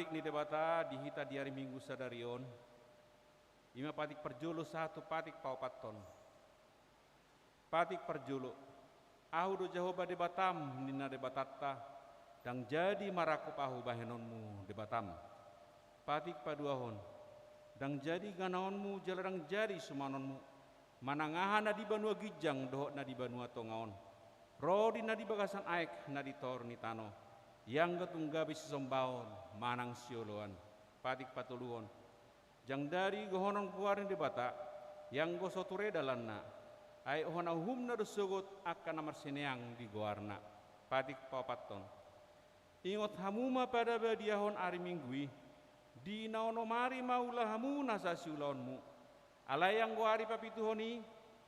patik ni debata dihita di hari Minggu sadarion. Ima patik perjulu satu patik paupaton. Patik perjulu. Ahu do Jehovah debatam nina debatatta. Dang jadi marakup ahu bahenonmu debatam. Patik paduahon. Dang jadi ganaonmu jaladang jadi sumanonmu. Manangahan na di banua gijang dohot na di banua tongaon. Rodi na di bagasan aek na di tor ni tano. Yang gatunggabi sisombaon manang sioloan. Patik patuluon. Jang dari gohonon kuarin debata. Yang gosoture dalanna. Ay ohona humna dosugot akan namar sineang di goarna. Patik papaton. Ingot hamuma pada badiahon ari minggui. Di naonomari maulah hamuna sa siulaonmu. Alayang go ari papituhoni.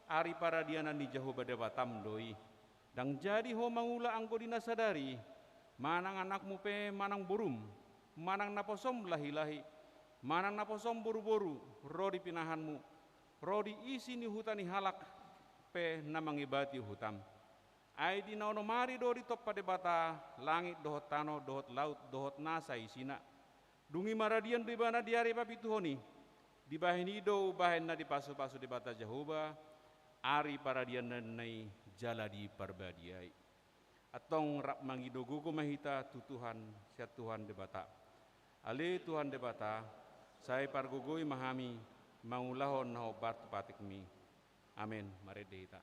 Ari para dianan di Jehovah debatam doi. Dang jadi ho mangula anggo dinasadari. Manang anakmu pe manang burum. Manang naposom lahi-lahi. Manang naposom boru-boru. Rodi pinahanmu. Rodi isi ni hutani halak. Pe namangibati hutam. Ay di naonomari do di top padebata langit dohot tano dohot laut dohot nasa isina. Dungi maradian bibana di hari papituhoni. Di bahin ido bahin na di pasu-pasu debata Jehovah. Ari paradian nanay jala di parbadiai. Atong rap mangido gugo mahita tu Tuhan siat Tuhan debata. Ale Tuhan debata. Saya pargugoi mahami mangulahon na obat patik mi. Amin. Mari dehita.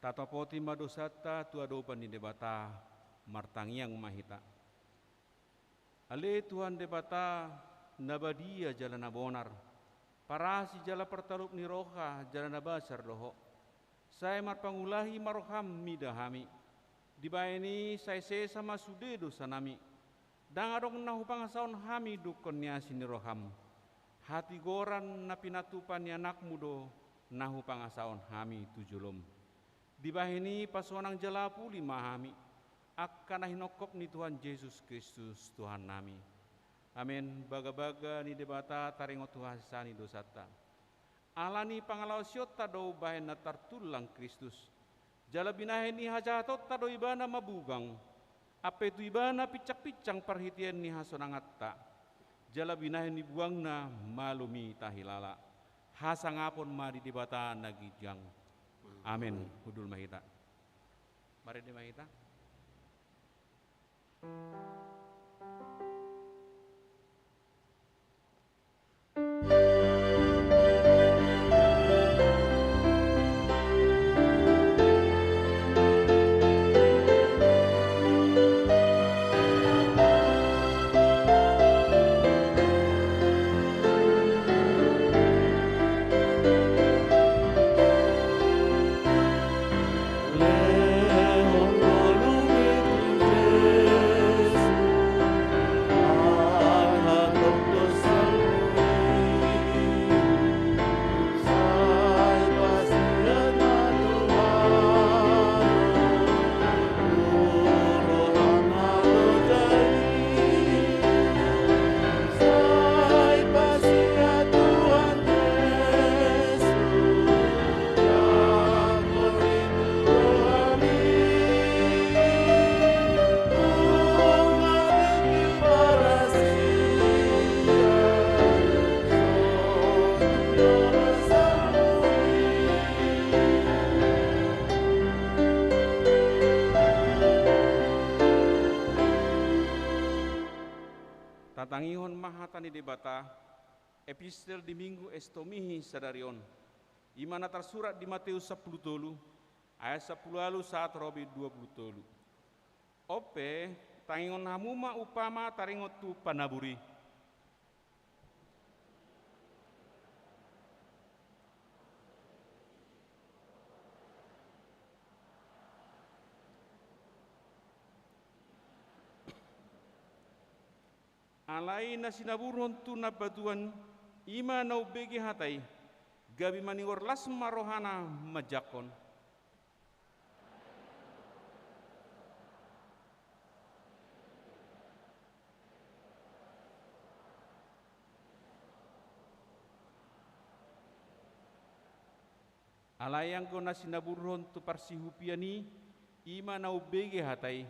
Tatapoti madosata tua dopan di debata martangiang mahita. Ale Tuhan debata nabadia jalan nabonar. Parasi jala pertarup ni roha jalan nabasar doho. Saya marpangulahi maroham midahami. Dibayani saya sesa masude dosa nami. dang adong nahu pangasaon hami dukon nia siniroham. Hati goran na pinatupan ni anak mudo nahu pangasaon hami tujulom. Di bahini pasonang jalapu lima hami akan hinokop ni Tuhan Yesus Kristus Tuhan nami. Amin. Baga-baga ni debata taringot Tuhan sani dosata. Alani pangalaw siyot tado bahen na tartulang Kristus. Jala binahen ni hajatot tado ibana mabugang. Apa itu ibana picak-picang perhitian ni hasonangatta. Jala binahen ni buang na malumi tahilala. Hasangapon mari debata nagijang. Amin. Hudul mahita. Mari di mahita. Tatangihon mahatani debata epistel di minggu estomihi sadarion imana tersurat di Matius 10 tolu ayat 10 lalu saat robi 20 tolu. Ope tangingon hamuma upama taringot tu panaburi. Alai na sinaburon tu na batuan ima na ubegi hatay gabi maniwar las marohana majakon. Alayang ko na sinaburon tu parsihupiani ima na ubegi hatay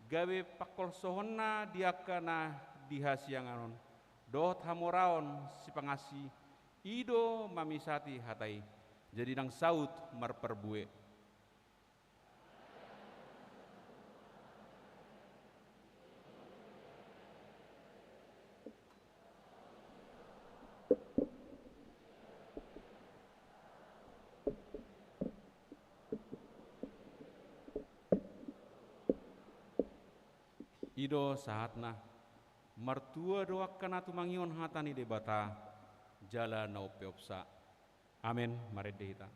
gabi pakolsohon na diaka na dihasianganon dot hamoraon si pangasi ido mamisati hatai jadi nang saut marperbue. Ido saatna martua doakan atu mangion hatani debata jala na upeopsa. Amin. Mari dehita.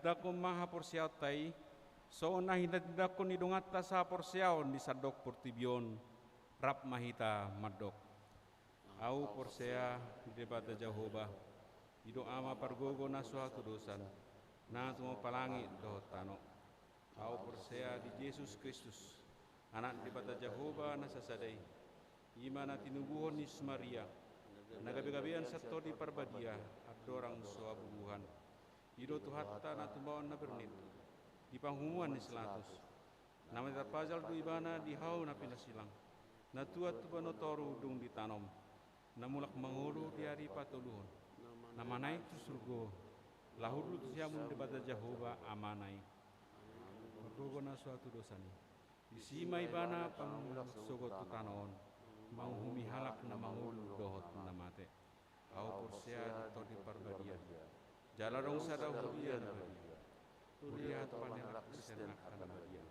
dakon maha porsiaw tay, so na hinadakon ni dungatta sa porsiaw di sadok portibion, rap mahita madok. Au porsea di debata Jehovah, ido ama pargogo na suatu dosan, na tumo palangi do tano. Au porsea di Yesus Kristus, anak di debata Jehovah na sasadai, imana tinubuhon ni Maria, nagabi-gabian sa to di parbadia, at dorang suabubuhan. Ido tuhatta na tumbawan na bernit, di panghumuan ni selatus, nama terpajal do ibana di hau na pinasilang, na tuat tubano toru dung ditanom, namulak mangulu di hari patuluhon, nama naik tu surgo, lahuru tu siamun debata Jehovah amanai, bergogo na suatu dosani, isima ibana pangulak sogot tu tanaon, manghumi halak na mangulu dohot na mate, au porsea di todi parbadia, jalarong sada huria na badia, huria tu panelak kesenak na badia,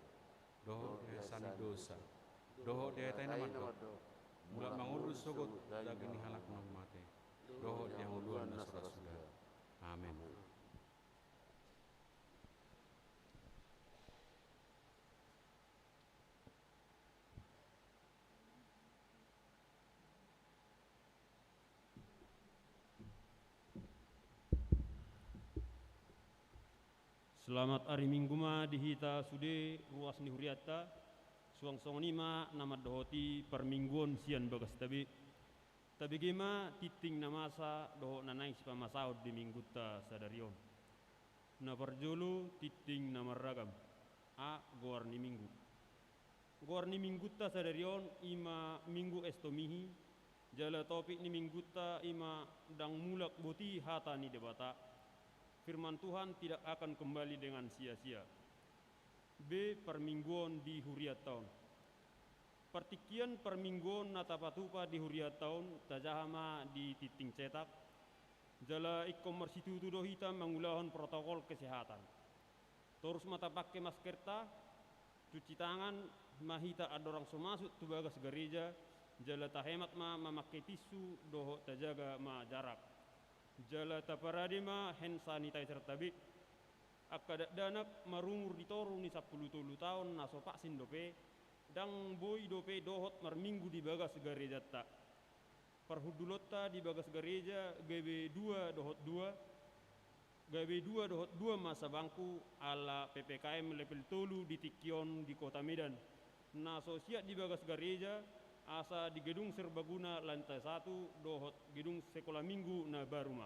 dohot dia sani dosa, dohot dia tay na madok, mulak mangulu sogot daging halak na mate, dohot yang uluan na surasuda. Amin. Selamat hari Minggu ma dihita sude ruas ni huriata suang songonima nama dohoti permingguan sian bagas tabi gema titing namasa doho nanai si pamasaud di minggu ta sadarion na parjolo titing nama ragam a goar ni minggu ta sadarion ima minggu estomihi jala topik ni minggu ta ima dang mulak boti hata ni debata firman Tuhan tidak akan kembali dengan sia-sia. B. Permingguan di huriat tahun. Pertikian permingguan natapatupa di huriat tahun tajahama di titing cetak. Jala e-commerce itu tuduh hitam mengulahon protokol kesehatan. Terus mata pakai masker ta, cuci tangan, mahita ada orang semasuk tu bagas gereja. Jala tahemat ma memakai tisu doho tajaga ma jarak. Jala taparadima hand sanitizer tabi akadak danak marumur ditoru ni 10 tahun naso vaksin dope dang boy dope dohot marminggu di bagas gereja tak perhudulota di bagas gereja GB 2 dohot 2 masa bangku ala PPKM level tolu di Tikion di kota Medan naso siap di bagas gereja asa di gedung serbaguna lantai 1 dohot gedung sekolah minggu na baruma.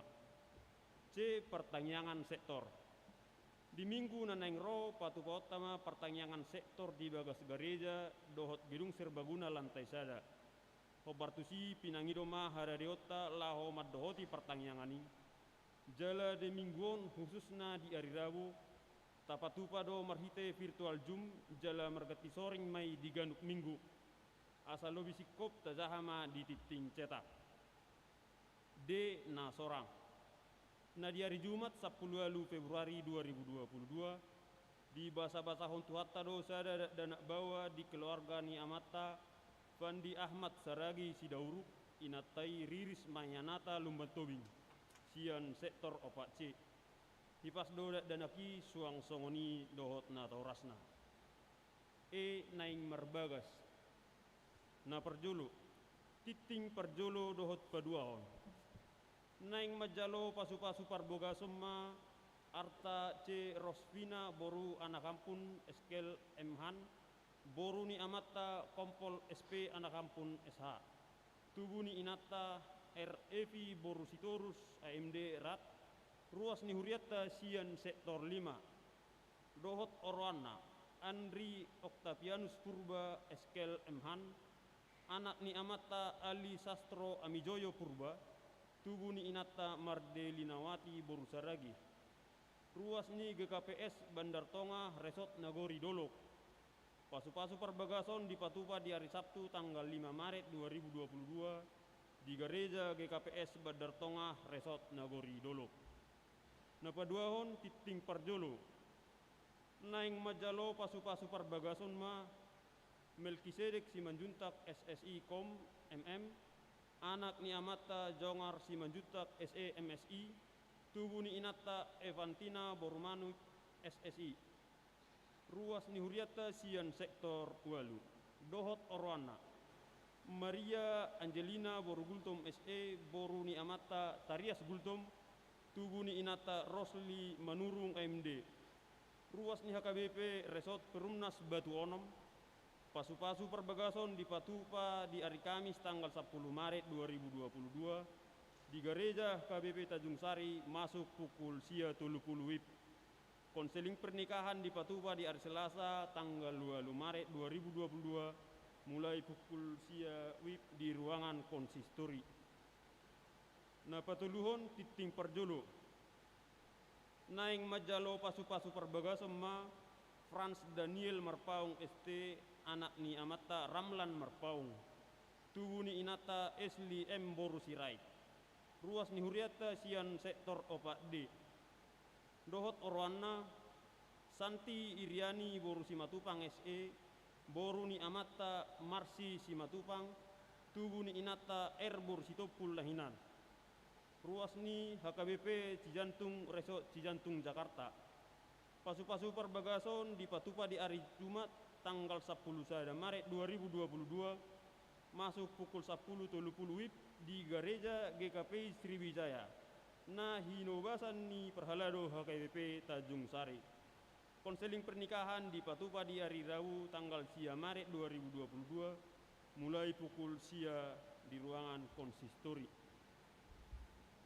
C. Pertanyaan sektor. Di minggu na naing ro patu utama pertanyaan sektor di bagas gereja dohot gedung serbaguna lantai sada. Hobartusi pinangido ma haradiota laho madohoti pertanyaan ini. Jala de mingguon khususna di hari Rabu tapatupa do marhite virtual Zoom jala margati soring mai di ganuk minggu. Asal lobi sikop tajahama di titing cetak. D. Na sorang. Na di hari Jumat 10 Februari 2022 di basa-basa hontuhatta dosa danak bawa di keluarga ni amata Fandi Ahmad Saragi Sidauru inatai riris mayanata lumban tobing sian sektor opak C. Hipas do danaki suang songoni dohot na taurasna. E. Naing marbagas. Na perjolo titing perjolo dohot paduahon naing majalo pasu-pasu parboga semma arta C. Rosvina boru anak kampun eskel Mhan boru ni amata kompol SP anak kampun SH tubuh ni inata REV boru sitorus AMD rat ruas ni huriata sian sektor 5 dohot orwana Andri Octavianus Purba eskel Mhan anak ni amata Ali Sastro Amijoyo Purba tubuh ni inata Mardelinawati Borusaragi ruas ni GKPS Bandar Tonga Resort Nagori Dolok pasu-pasu perbagason dipatupa di hari Sabtu tanggal 5 Maret 2022 di gereja GKPS Bandar Tonga Resort Nagori Dolok napa duahon titing parjolo naing majalo pasu-pasu perbagason ma Melkisedek Simanjuntak SSI Kom MM anak ni amata Jongar Simanjuntak SE MSI tubuh ni inata Evantina Borumanu SSI. Ruas ni Huriata sian sektor Walu. Dohot Orwana. Maria Angelina Borugultom SE Boruni Amata Tarias Gultom Tuguni Inata Rosli Manurung AMD. Ruas ni HKBP Resort Perumnas Batu Onom. Pasu-pasu perbagason di Patupa di hari Kamis tanggal 10 Maret 2022 di Gereja KBP Tanjung Sari masuk pukul sia 30 WIB. Konseling pernikahan di Patupa di hari Selasa tanggal 2 Maret 2022 mulai pukul sia WIB di ruangan konsistori. Na patuluhon titing perjolo. Naing majalo pasu-pasu perbagason ma Franz Daniel Marpaung ST anak ni Amata Ramlan Marpaung. Tugu ni Inata Esli M Borusirai. Ruas ni Huriata sian sektor Opak D. Dohot Orwana Santi Iriani Boru Simatupang SE Boru ni Amata Marsi Simatupang. Tugu ni Inata Erbor Sitopul Lahinan. Ruas ni HKBP Cijantung Resort Cijantung Jakarta. Pasu-pasu perbagason di Patupa di hari Jumat tanggal 10 Maret 2022 masuk pukul 10.30 WIB di Gereja GKP Sriwijaya. Nah hinobasan ni Perhalado HKBP Tanjung Sari. Konseling pernikahan di Patupa di hari Rabu tanggal sia Maret 2022 mulai pukul sia di ruangan konsistori.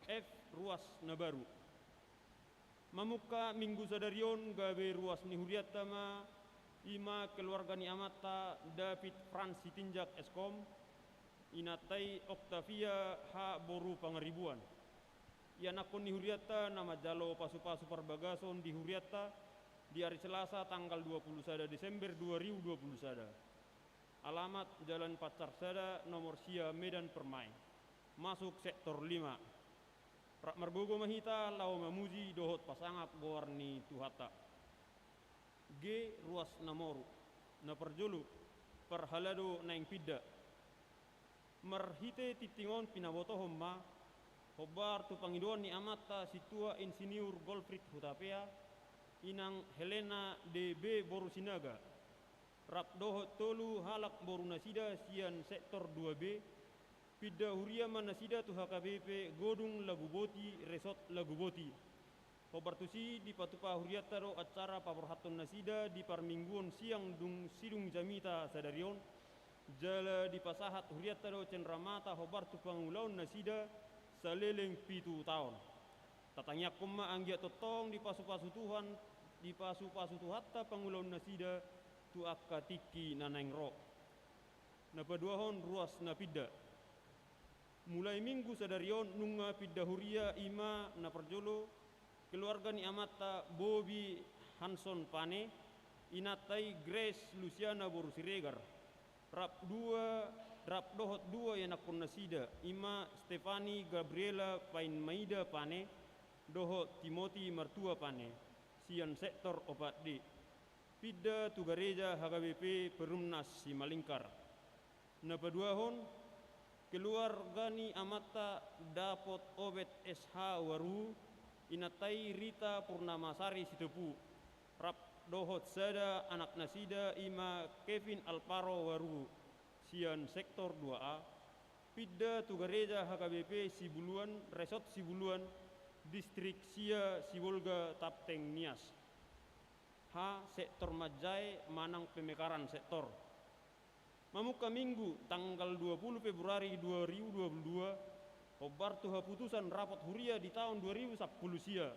F. Ruas Nabaru. Mamuka Minggu Sadarion gawe ruas ni Huriatama ima keluarga ni Amata David Franz Sitinjak Eskom inatai Octavia H. Boru Pangaribuan. Ianakon ni Huriata nama jalo pasu-pasu perbagason di Huriata di hari Selasa tanggal 21 Desember 2021. Alamat Jalan Pacar Sada nomor sia Medan Permai. Masuk sektor 5. Rak Margogo Mahita Lau Mamuji Dohot Pasangak Gowarni Tuhata. G. Ruas Namoru. Naperjulu Perhalado Naing Pidda. Merhite titingon pinabotohom ma Hobar tu pangiduan ni Amata Situa Insinyur Golfrit Hutapea Inang Helena DB Borusinaga. Rap Dohot Tolu Halak Borunasida sian sektor 2B. Pidda Huriama Nasida tu HKBP Godung Laguboti Resort Laguboti. Hobartusi di Patupa Huriataro acara paporhaton Nasida di Parmingguon siang dung sidung Jamita Sadarion. Jala di Pasahat Huriataro Cendramata Hobartu Pangulaon Nasida saleleng 7 tahun. Tatangyak kuma anggia totong di pasu-pasu Tuhan di pasu-pasu Tuhatta Pangulaon Nasida tu akatiki naneng ro. Napaduahon ruas napida. Mulai Minggu Sadarion nunga pidda Huria ima naperjolo keluarga ni Amata Bobby Hanson Pane inatai Grace Luciana Borusiregar. Rap dohot 2 yanakon Nasida ima Stefani Gabriela Painmaida Pane dohot Timothy Martua Pane sian sektor Opat D. Pidda tu Gereja HKBP Perumnas Simalingkar. Napaduahon keluarga ni Amata Dapot Obet SH Waru inatai Rita Purnamasari Sitepu. Rap dohot sada anak Nasida ima Kevin Alparo Waru sian sektor 2A. Pidda tu Gereja HKBP Sibuluan Resort Sibuluan distrik sia Sibolga Tapteng Nias. H. Sektor Majai Manang Pemekaran sektor. Mamuka Minggu tanggal 20 Februari 2022 Hobartu haputusan rapat Huria di tahun 2010 sia.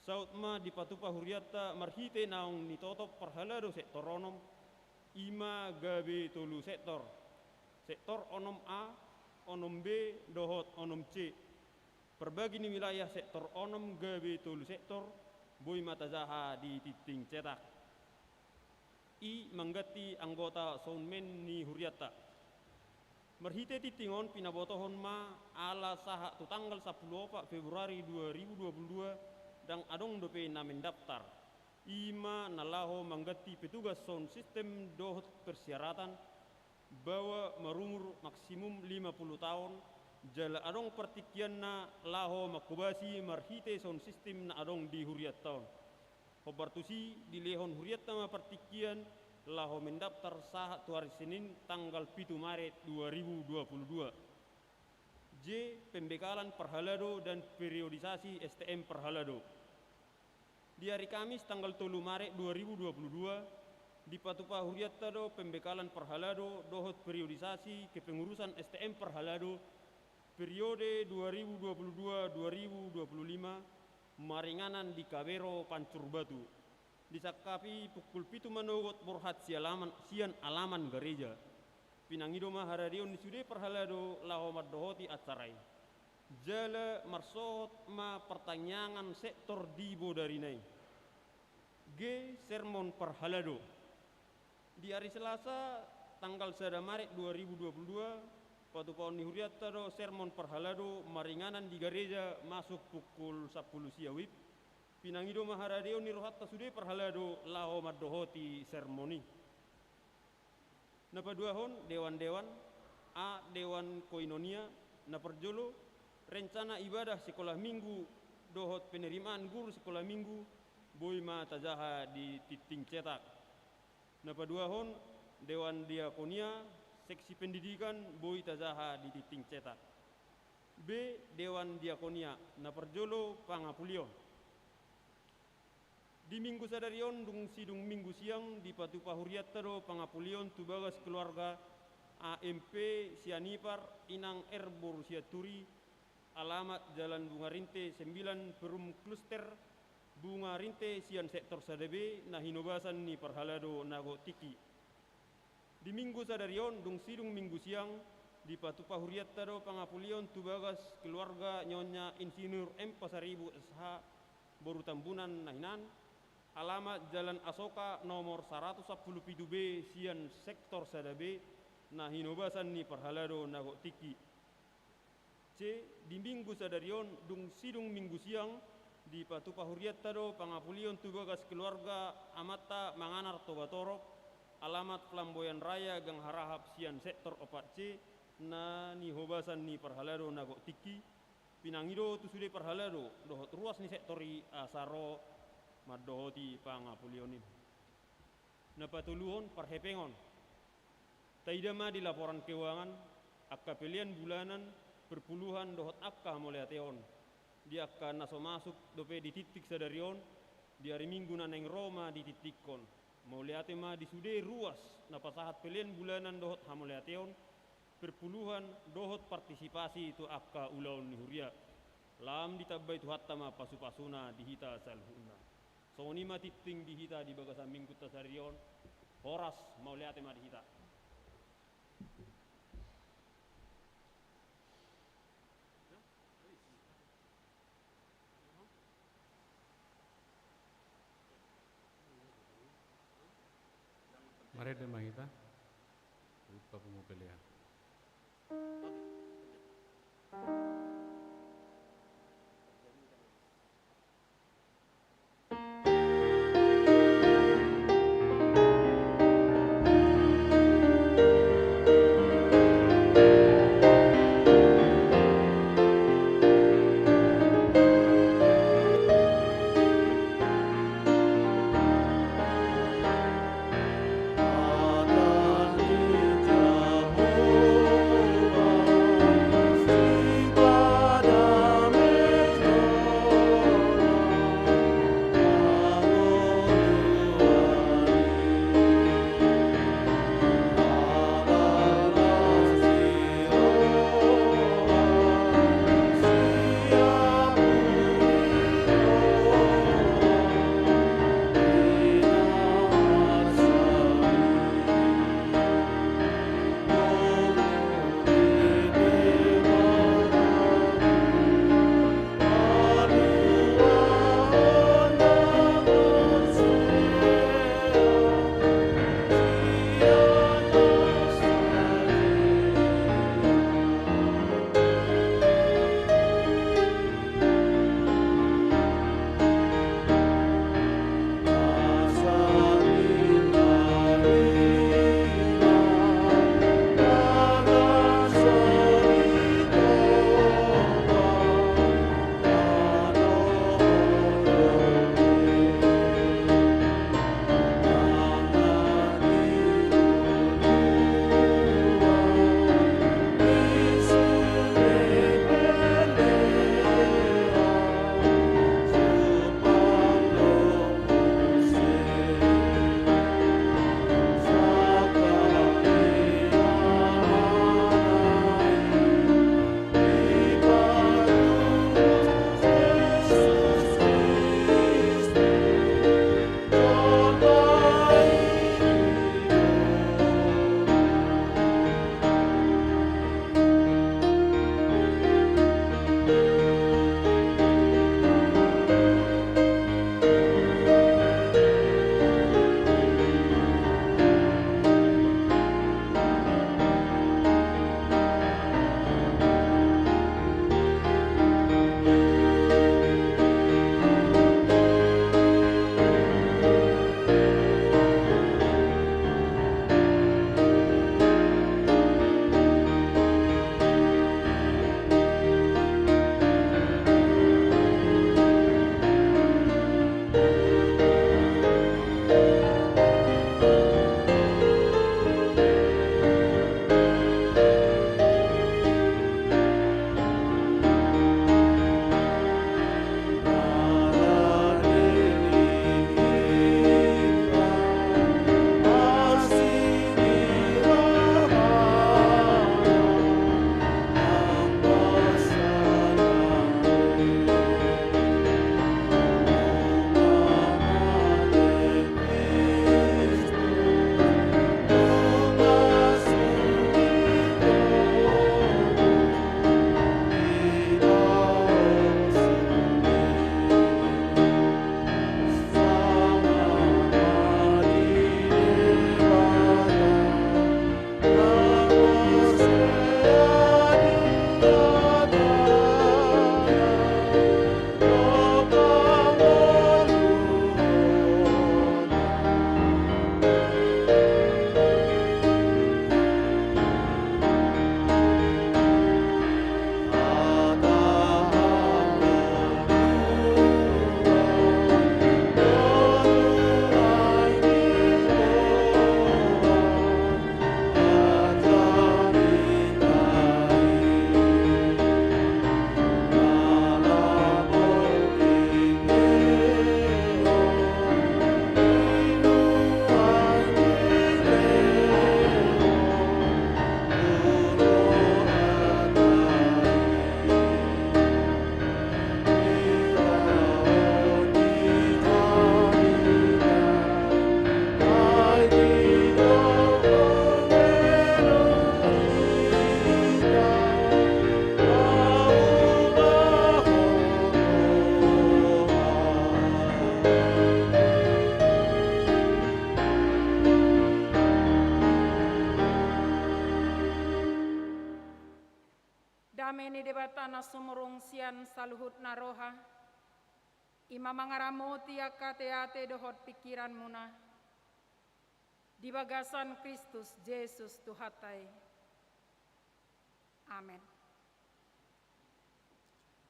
Sautma di Patupa Huriata marhite naung nitotop perhalado sektor onom ima gabe tolu sektor. Sektor onom A, onom B, dohot onom C. Perbagi ni wilayah sektor onom gabe tolu sektor boy mata zaha di titing cetak. I manggati anggota soundman ni Huriata. Merhite titingon pinabotohon ma ala saha tu tanggal 10 Februari 2022 dang adong dope namen daftar. Ima nalaho manggati petugas sound system dohot persyaratan bawa merumur maksimum 50 tahun jala adong pertikian na laho makubasi marhite sound system na adong di Huriat tahun. Hobartusi di lehon huriat tama pertikian laho mendaftar sahat tu hari Senin tanggal 7 Maret 2022. J. Pembekalan perhalado dan periodisasi STM perhalado. Di hari Kamis tanggal 3 Maret 2022 di Patupa Huriat tado pembekalan perhalado dohot periodisasi kepengurusan STM perhalado periode 2022-2025 maringanan di Kabero Pancur Batu. Disakapi pukul 7 manogot borhat sian alaman gereja. Pinangido maharadion di sude perhalado lahomat dohoti acarai. Jala marsohot ma pertanyaan sektor dibo dari nai. G. Sermon perhalado. Di hari Selasa tanggal 1 Maret 2022 Patupa Uni Huriat tado sermon perhalado maringanan di gereja masuk pukul 10 siawib. Pinangido maharadeo ni rohatta sude perhalado lao madohoti sermoni. Napaduahon dewan-dewan A. Dewan Koinonia naperjolo rencana ibadah sekolah minggu dohot penerimaan guru sekolah minggu boy ma tajaha di titing cetak. Napaduahon Dewan Diakonia seksi pendidikan boy tajaha di titing cetak. B. Dewan Diakonia naperjolo pangapulion. Di minggu sadarion dung sidung minggu siang di Patupa Huriat tado pangapulion tubagas keluarga AMP Sianipar Inang Erbor Siaturi alamat Jalan Bunga Rinte 9 Perum Kluster Bunga Rinte Sian Sektor Sadebe nah hinobasan ni perhalado nago tiki. Di minggu sadarion dung sidung minggu siang di Patupa Huriat tado pangapulion tubagas keluarga Nyonya Insinyur M Pasaribu SH Boru Tambunan Nahinan alamat Jalan Asoka nomor 117B Sian Sektor Sadabe nah hinobasan ni perhalado nago tiki. C. Di minggu sadarion dung sidung minggu siang di Patupa Huriat tado pangapulion tubagas keluarga Amata Manganar Tobatorok alamat Flamboyan Raya Gang Harahap Sian Sektor 4C na ni hobasan ni perhalado nago tiki. Pinangido tu sude perhalado dohot ruas ni sektori asaro madohoti pangapulionin. Napatuluhon perhepengon. Taidama di laporan keuangan akka pilihan bulanan perpuluhan dohot akka moleateon. Di akka naso masuk dope di titik sadarion di hari Minggu naneng Roma di titikon. Moleate ma di sude ruas napasahat pilihan bulanan dohot hamoleateon perpuluhan dohot partisipasi itu akka ulaun ni huria. Lam ditabbai tu hatta ma pasu-pasuna dihita salhuna. Soni ma titing dihita di bagasan minggu tasarion horas moleate ma dihita. Mari deh mahita. Lupa pemukelian. Adani Jaho Damai ni debatana sumurung sian saluhut naroha. Ima mangaramoti akateate dohot pikiran muna. Di bagasan Kristus Yesus Tuhatai. Amen.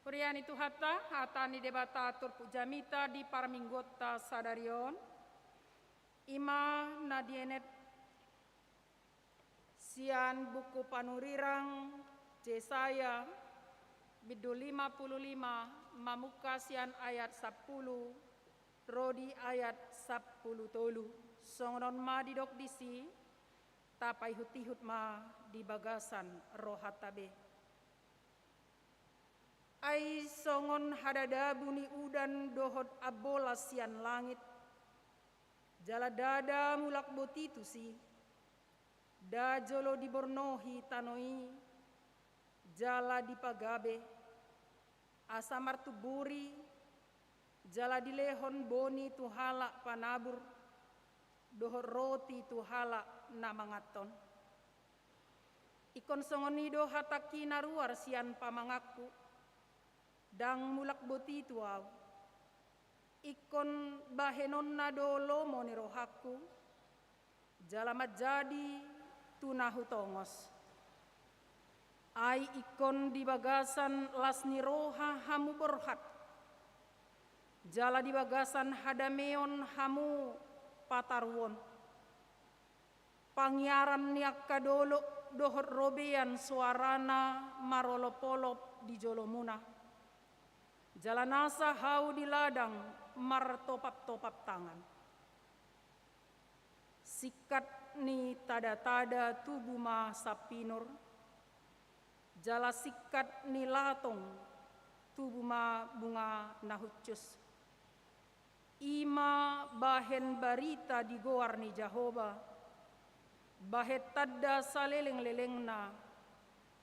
Puriani Tuhata, hatani debata turpu jamita di parminggota sadarion. Ima nadienet sian buku panurirang Yesaya bidu 55 mamuka sian ayat 10 rodi ayat 10 tolu. Songon ma didok disi tapai hutihut ma di bagasan rohatabe. Ai songon hadada buni udan dohot abola sian langit. Jala dada mulak botitu si. Da jolo dibornohi tanoi. Jala dipagabe. Asa martuburi. Jala dilehon boni tuhala panabur. Dohot roti tuhala namangaton. Ikon songon nido hataki naruar sian pamangaku. Dang mulak boti tuaw. Ikon bahenon na dolo monirohaku. Jalamat jadi tunahu tongos. Ai ikon di bagasan lasni roha hamu borhat. Jala di bagasan hadameon hamu patarwon. Pangyaran niak kadolo dohot robean suarana marolopolop di jolomuna. Jalanasa hau di ladang martopap-topap tangan. Sikat ni tada-tada tubuh ma sapinur. Jala sikat ni latong tubuh ma bunga nahucus. Ima bahen barita di goar ni Jahoba. Bahet tadda saleleng-lelengna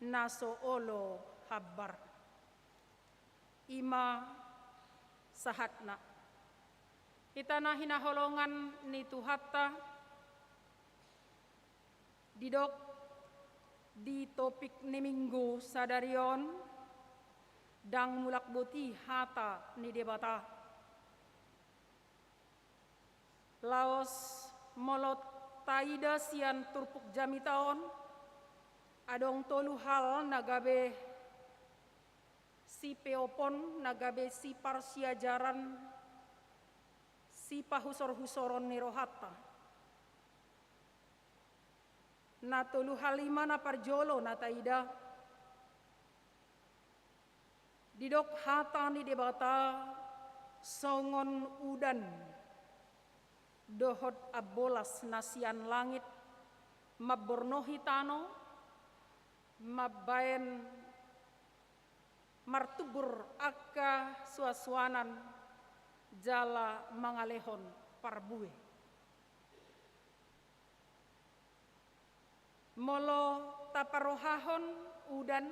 naso olo habar. Ima sahatna. Kita na hinaholongan ni Tuhata didok di topik ni minggu sadarion dang mulak boti hata ni debata. Laos molot taida sian turpuk jamitaon adong tolu hal nagabe si peopon nagabe si parsiajaran si pahusor-husoron ni rohata. Na tolu halima na parjolo na taida. Didok hata ni debata songon udan. Dohot abolas nasian langit. Mabornohi tano. Mabaen martubur akka suaswanan jala mangalehon parbue. Molo taparohahon udan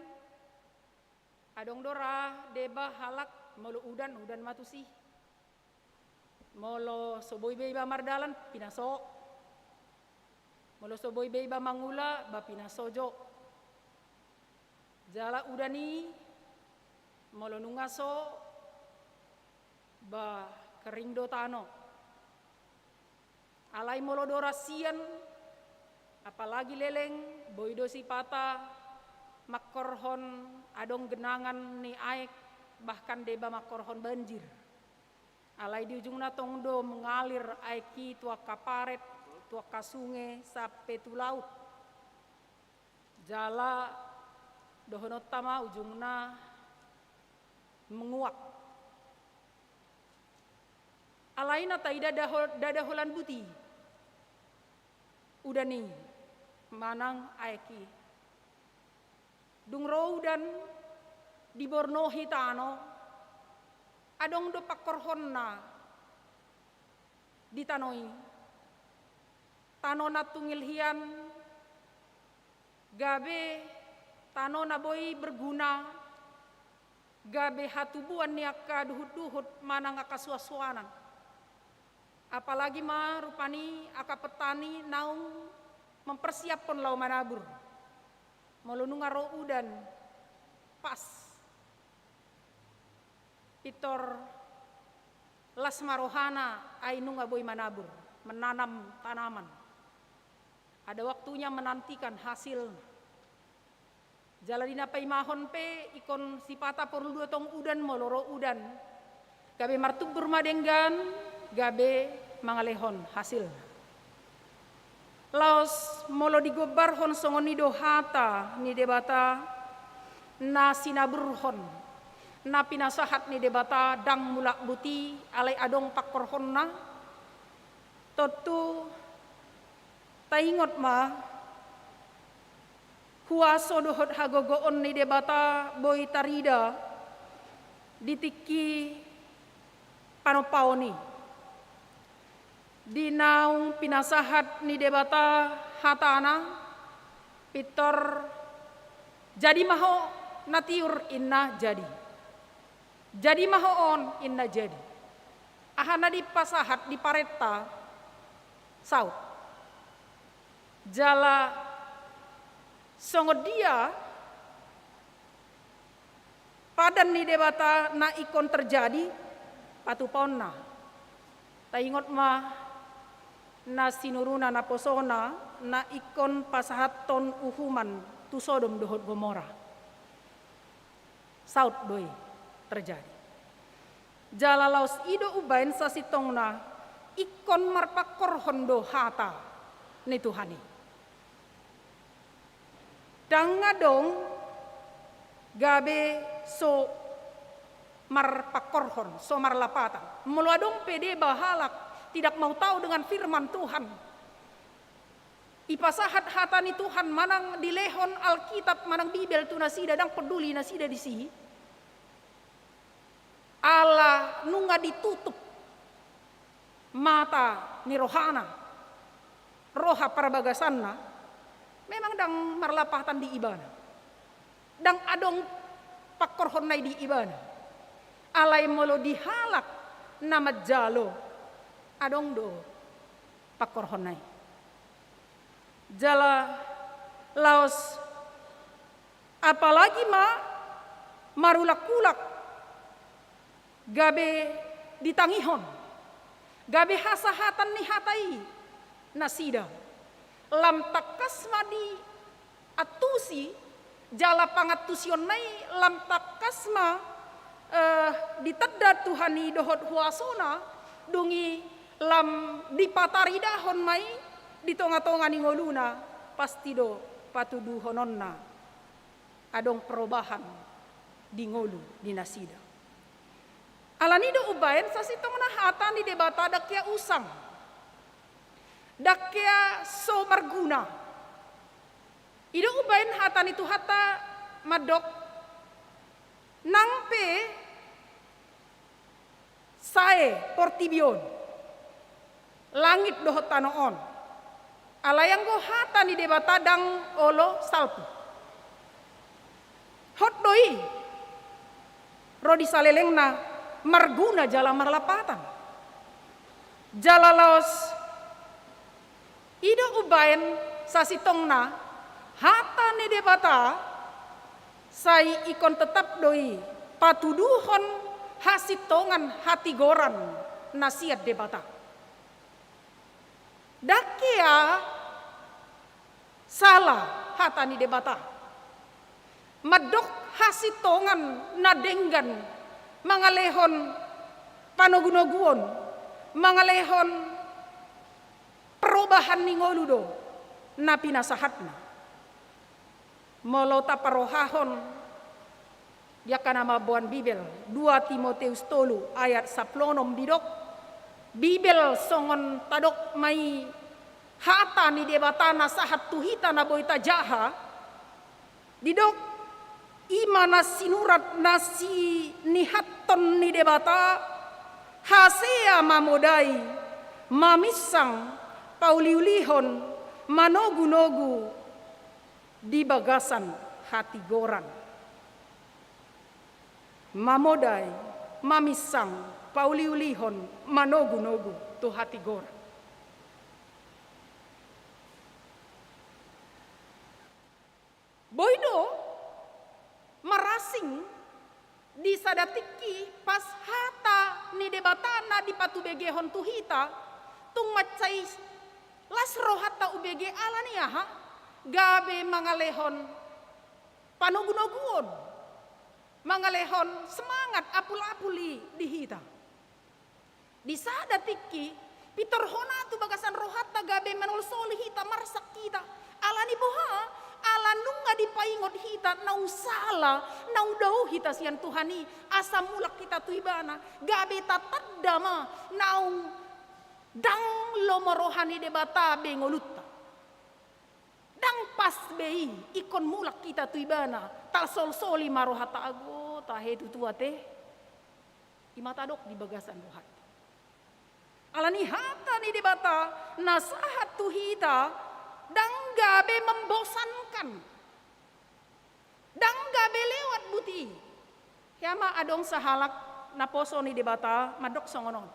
adong dora deba halak molo udan matusi. Molo soboy beba mardalan pinaso. Molo soboy beba mangula ba pinasojo. Jala udani molo nungaso ba kering do tano. Alai molo dorasian apalagi leleng boido si pata makorhon adong genangan ni aek bahkan deba makorhon banjir. Alai di ujungna tongdo mengalir aeki tua kaparet tua kasunge sampai tu laut. Jala dohonot tama ujungna menguak. Alaina taida dadaholan buti. Udani manang aeki. Dungro udan dibornohi tano. Adong do pakorhonna ditanoi. Tano na tungilhian gabe tano na boy berguna. Gabe hatubuan niaka duhut-duhut manang akasuaswanan. Apalagi ma rupani aka petani naung mempersiapkan lau manabur. Melunung aro udan pas. Pitor lasmarohana ainu ngaboy manabur, menanam tanaman. Ada waktunya menantikan hasil. Jaladina paimahon pe ikon sipata porlu dua tong udan moloro udan. Gabe martubur madenggan, gabe mangalehon hasil. Laos molo digobarhon songonido hata ni debata na sinaburhon na pinasahat ni debata dang mulak buti alay adong pakorhon na totu taingot ma huaso dohot hagogoon ni debata boy tarida ditiki panopaoni dinaung pinasahat ni debata hatana pitor jadi maho natiur inna jadi mahoon inna jadi ahana di pasahat di paretta saut jala songod dia padan ni debata na ikon terjadi patuponna taingot ma na sinuruna na posona na ikon pasahaton uhuman tu Sodom dohot Gomora. Saut doi terjadi. Jalalaus ido ubain sasitongna ikon marpakor hondo hata ni Tuhani. Dangadong gabe so marpakorhon so marlapatan. Meluadong pede bahalak tidak mau tahu dengan firman Tuhan. Ipasahat hatani Tuhan manang dilehon Alkitab manang Bibel tu nasida dang peduli nasida di sini. Allah nunga ditutup mata ni rohana. Roha parabagasanna memang dang marlapatan di ibana. Dang adong pakorhonai di ibana. Alai molo dihalak nama jalo adong do pakorhonai jala laos apalagi marulak-kulak gabe ditangihon gabe hasahatan ni hatai nasida lam takasma di atusi jala pangatusionai lam takasma ditedda Tuhani dohot huasona dungi lam dipatari dahon mai di tonga-tonga ni ngoluna pasti do patudu hononna adong perubahan di ngolu di nasida alanido ubain sasitong na hata ni debata dakya usang dakya so marguna ido ubain hata ni tuhata madok nangpe sae portibion langit dohot tanoon alayang go hata ni debata dang olo salpu hot doi rodi salelengna marguna jala marlapatan jala laos ido ubain sasitongna hata ni debata sai ikon tetap doi patuduhon hasitongan hati goran nasihat debata dakia salah hatani debata madok hasitongan nadenggan mangalehon panogunoguon mangalehon perubahan ningoludo na pinasahatna molota parohahon yakana mabuan Bibel 2 Timoteus 3 ayat 10 didok Bibel songon tadok mai hata ni debata nasahat tuhita na boita jaha didok imana sinurat nasi nihaton ni debata hasea mamodai mamisang pauliulihon manogu-nogu di bagasan hati goran mamodai mamisang pauliulihon manogu-nogu tu hati goran boido maras asing di sadatiki pas hata ni debatana di patu begehon tuhita tung macai lasro hata ubege alania ha gabe mangalehon panugunoguon mangalehon semangat apul-apuli di hita di sadatiki pitor hona tu bagasan rohata gabe menolsoli hita marsak kita alani boha alanunga dipaingot hita nau sala nau dau hita sian Tuhani asa mulak kita tuibana gabe tatadama nau dang lomo rohani debata bengolutta dang pas bei ikon mulak kita tuibana tal sol soli marohata ago tahe tutua teh imata dok di bagasan rohat alani hata ni debata nasahat tuhita dang gabe membosankan dang gabe lewat buti yama adong sahalak naposo ni debata madok songonon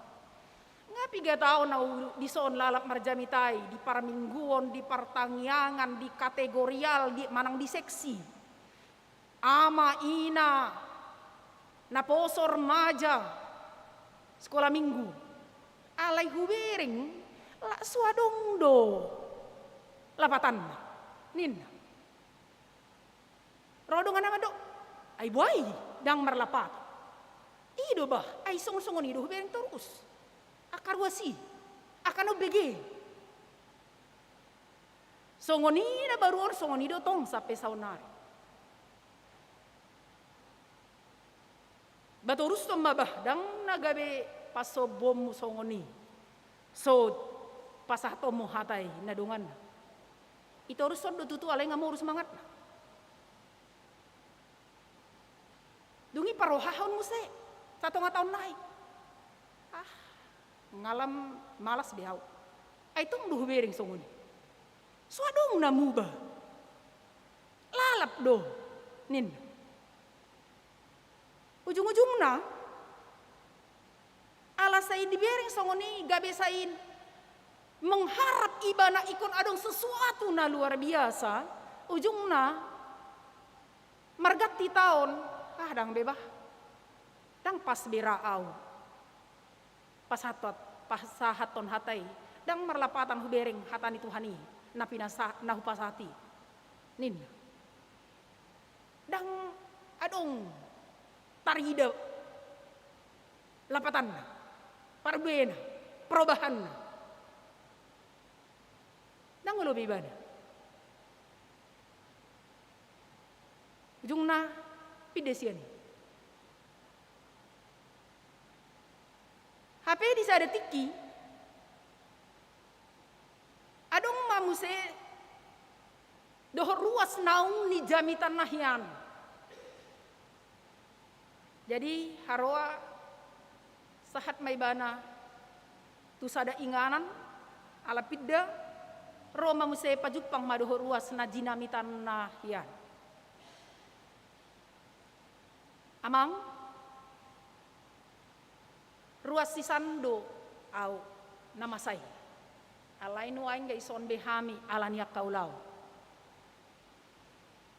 ngapi 3 tahun na di son lalap marjamitai di paramingguon di pertangyangan di kategorial di manang di seksi ama ina naposo remaja sekolah minggu alai hubering la suadong do lapatan nin rodongan nama dok ai boy dang marlapat ido bah ai songon-songon ido hubering terus akar wasi akan obege songon ina baru or songon ido tong sampai saunari batorus to mabah dang nagabe paso bom songoni so pasah tomo hatai nadungan itu harus sondo tutu alai nggak mau urus semangat dungi parohahon muse 1 tahun naik ngalam malas behau ai tung duh bering songoni suadong namuba lalap do nin ujung-ujungna alasai di bering songoni gabe sain mengharap ibana ikon adong sesuatu na luar biasa ujungna margati tahun dang bebah dang pas beraau pas haton hatai dang marlapatan hubereng hatani Tuhani napi nasa nahu pasati nin dang adong tarida lapatan parbena perubahan nang lebih bana ujungna pidesian HP di sada tiki adong mamuse dohor ruas naung ni jamitan nahyan jadi haroa sahat maibana tu sada inganan ala pidda Roma muse pajupang madohor ruas na jinamitan nahyan amang ruas sisando au namasai alai nu aing ga ison behami alania kaulau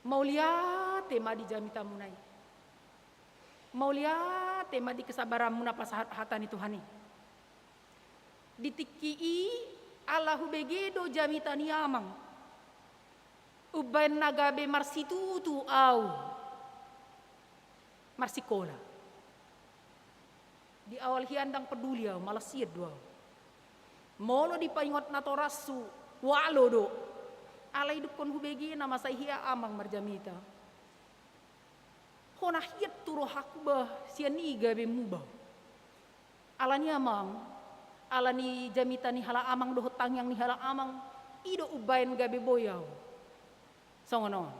maulia tema di jamita munai maulia tema di kesabaran muna pasahatan Tuhani ditikii Allahu begedo jamitani amang uban nagabe marsitutu au marsikola di awal hiandang peduli au malas sied doa molo dipaingot natorasu walo do alai dukon hubegi nama sahia amang marjamita hona hiet turo hakba siani gabe mubah alani amang alani jamita ni hala amang dohot tangyang ni hala amang ido ubain gabe boyau songonon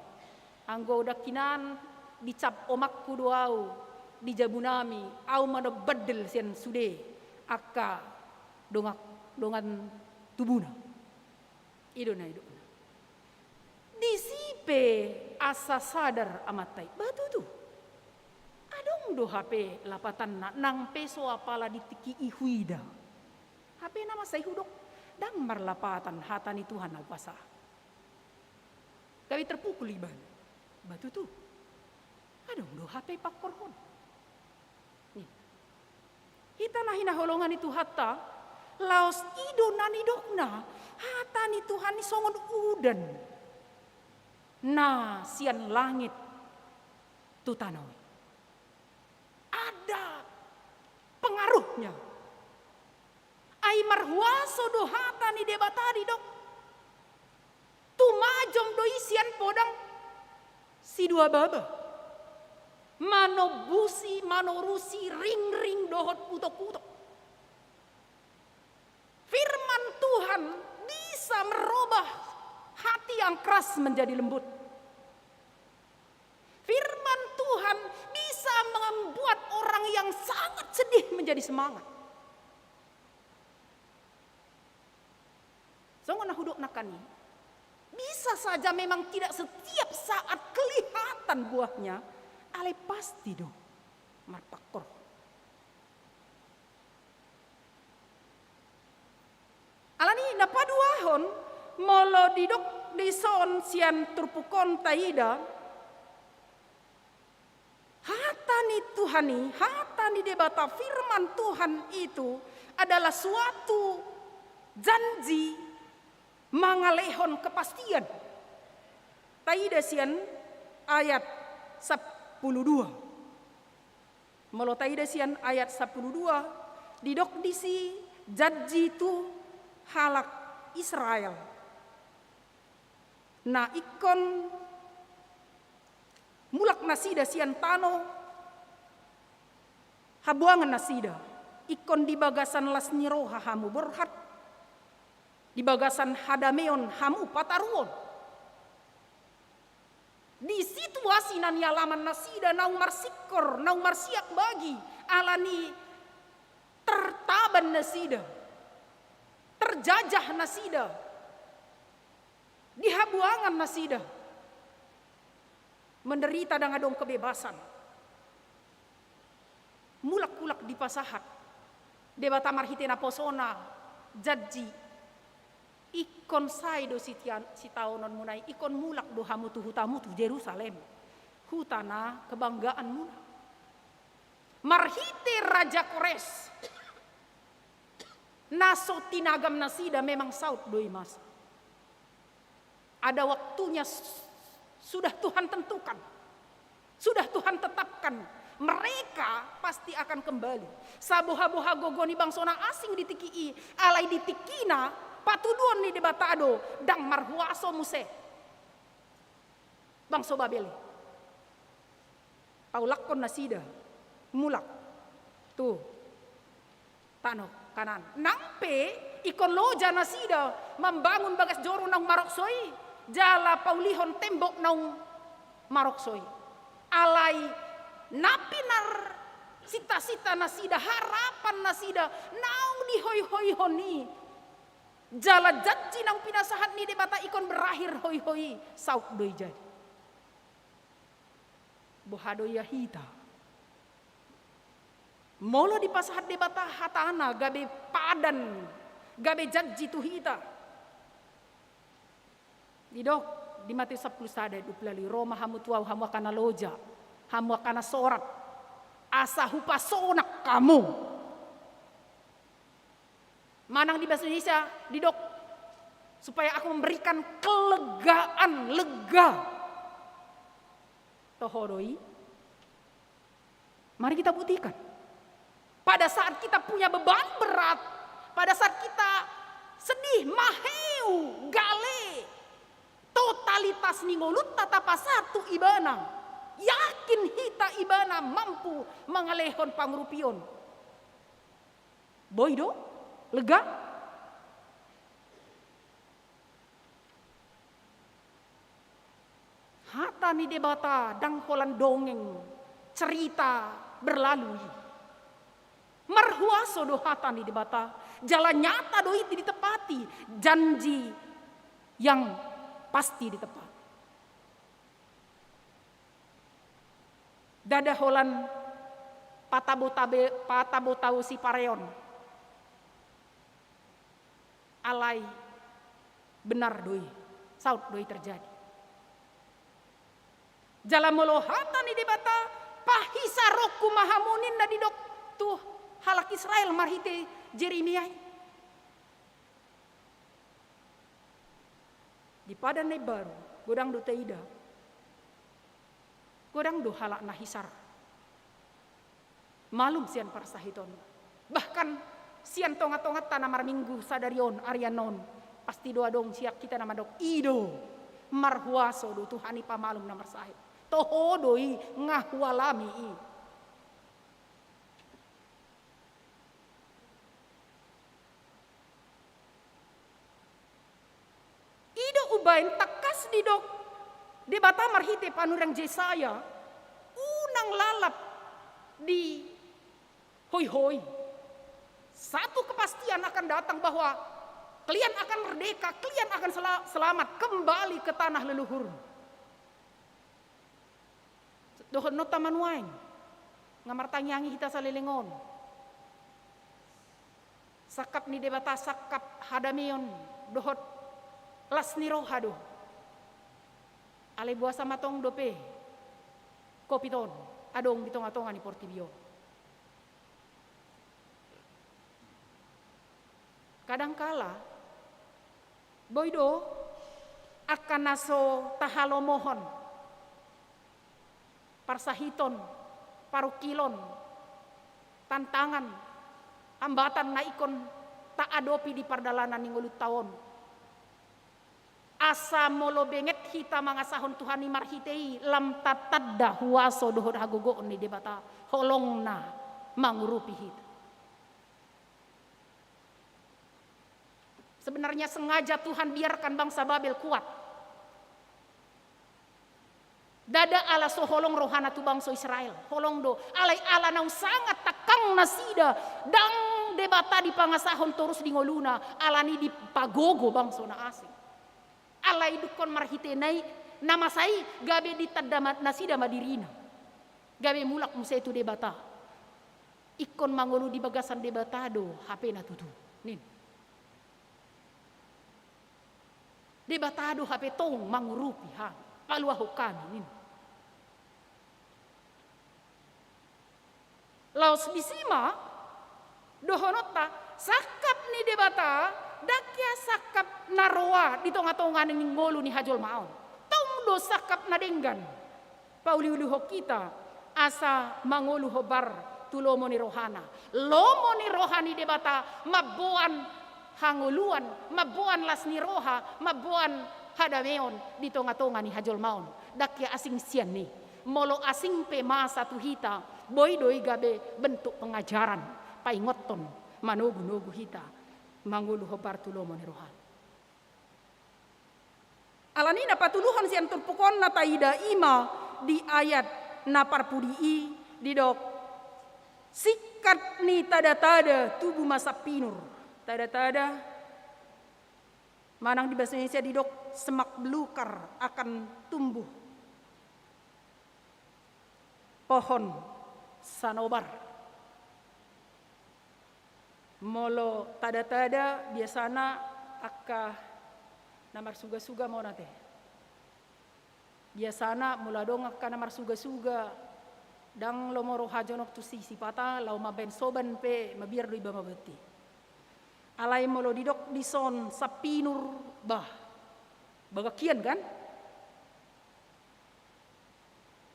anggo dakinan dicap omakku doau di jabunami au mado bedel sian sude akka dongan tubuna ido na disipe asa sadar amatai batu tu adong do HP lapatan nang peso apala ditiki ihuida HP nama saya hudok dang marlapatan hatani Tuhan au pasah kami terpukul iban batu tu Aduh, do HP pakorhon. Nih. Hita na hinaholongan itu hatta laos ido nanidokna hata ni Tuhan ni songon udan. Nah, sian langit tutanoi. Ada pengaruhnya. Ai marhuaso do hata ni debatadi dok. Tumajom do isian podang si dua baba. Manobusi, manorusi, ring-ring dohot putok-putok. Firman Tuhan bisa merubah hati yang keras menjadi lembut. Firman Tuhan bisa membuat orang yang sangat sedih menjadi semangat. Songon huduk nakani. Bisa saja memang tidak setiap saat kelihatan buahnya, ale pasti do marpakor. Alani napaduahon molo didok di son sian turpukon taida. Hatani Tuhani, hatani debata firman Tuhan itu adalah suatu janji mangalehon kepastian. Taida sian ayat 12. Molo taida sian ayat 12 didok disi janji itu halak Israel. Nah ikon mulak nasida sian tano habuangan nasida ikon di bagasan lasniroha hamu berhat di bagasan hadameon hamu pataruon di situasi nan yalaman nasida nau marsikor nau marsiak bagi alani tertaban nasida terjajah nasida di habuangan nasida menderita dengan adong kebebasan. Mulak-mulak di pasahat. Debata marhitena posona. Jadji. Ikon saido si taonon munai. Ikon mulak do hamutu hutamutu Jerusalem. Hutana kebanggaan muna. Marhite Raja Kores. Naso tinagam nasida memang saut doi mas. Ada waktunya sudah Tuhan tentukan, sudah Tuhan tetapkan, mereka pasti akan kembali. Saboha-boha gogoni bangsona asing ditikii, alai ditikina, patuduan ni debatado, dang marhuaso muse. Bangso Babel. Paulakon nasida, mulak, tuh, tano kanan. Nampe ikon loja nasida, membangun bagas joro nang maroksoi. Jala paulihon tembok naung maroksoi. Alai napinar sita-sita nasida harapan nasida naung di hoi-hoi honi. Jala janji nang pinasahan ni debata ikon berakhir hoi-hoi sauk doi jadi. Bohado yahita. Molo di pasahat debata hatana gabe padan gabe janji tuhita. Didok di Matius 10 sada duplali Roma hamu tuau hamu akana loja hamu akana sorat asa hupasonak kamu manang di bahasa Indonesia didok supaya aku memberikan kelegaan lega tohodoi. Mari kita buktikan pada saat kita punya beban berat, pada saat kita sedih maheu gale totalitas ningolut tatapa satu ibana. Yakin hita ibana mampu mengalehon pangrupion. Boydo, lega. Hata ni debata dang holan dongeng cerita berlalu. Marhuaso do hata ni debata jalan nyata do itu ditepati janji yang pasti ditepat. Dada holan patabotau si pareon. Alai benar doi, saut doi terjadi. Jala molohata ni debata pahisa roku mahamunin na didok tuh halak Israel marhite Jeremia. Di padan na baru godang do taida. Godang do halak na hisar. Malum sian parsahiton. Bahkan sian tonga-tonga tanah marminggu sadarion arianon. Pasti doa dong siap kita nama dok ido. Marhuaso do Tuhani pamalum namar sahib. Toho doi ngahualami i. Ido ubain takas di dok. Di bata marhite panurang Jesaya. Unang lalap di hoi-hoi. Satu kepastian akan datang bahwa kalian akan merdeka, kalian akan selamat kembali ke tanah leluhur. Dohon no taman wain, ngamartanyangi kita salilingon. Sakap ni debata sakap hadamion, dohot las ni rohado. Ale buasa matong dope, kopiton, adong ditong-atongan ni Portibio. Kadangkala boydo akan naso tahalomohon parsahiton parukilon tantangan hambatan na ikon tak adopi di pardalanan ning ulut taon asa molo benget hita mangasahon Tuhan ni marhitei lam tatadda huaso dohod hagogoon ni debata holongna mangurupi hita. Sebenarnya sengaja Tuhan biarkan bangsa Babel kuat. Dada ala so holong rohana tu bangsa Israel. Holong do. Alay ala nang sangat takang nasida. Dang debata di pangasahon terus di ngoluna. Ala ni di pagogo bangsa na asing. Alay dukon marhitenay. Nama say gabe di tadamat nasida madirina. Gabe mulak musa itu debata. Ikon mangolu di bagasan debata do. HP na tutu. Nin. Debatado HP tong mangurupi ha paluaho kami nin. Laos disima dohonota sakap ni debata dakya sakap naroa di tonga-tonga ning ngolu ni hajol maon. Tong do sakap na denggan. Pauliuluho kita asa mangolu hobar tulomo ni rohana. Lomo ni rohani debata mabuan hanguluan, mabuan las ni roha, mabuan hadameon di tonga-tonga ni hajol maon. Dakya asing sian ni, molo asing pe masa tuhita, boy doi gabe bentuk pengajaran, paingoton, manugu-nugu hita, mangulu hobar tulomo ni roha. Alanina patuluhan sian turpukon na taida ima di ayat na parpudii di dok. Sikat ni tada-tada tubuh masa pinur. Tada-tada manang di bahasa Indonesia didok semak belukar akan tumbuh pohon sanobar. Molo tada-tada biasana akka namar suga-suga mau nate. Biasana mula dong akka namar suga-suga dang lomoro hajonok tu si pata lau maben soban pe mabiar do iba mabeti. Alay molo didok dison sapinur bah bagakian kan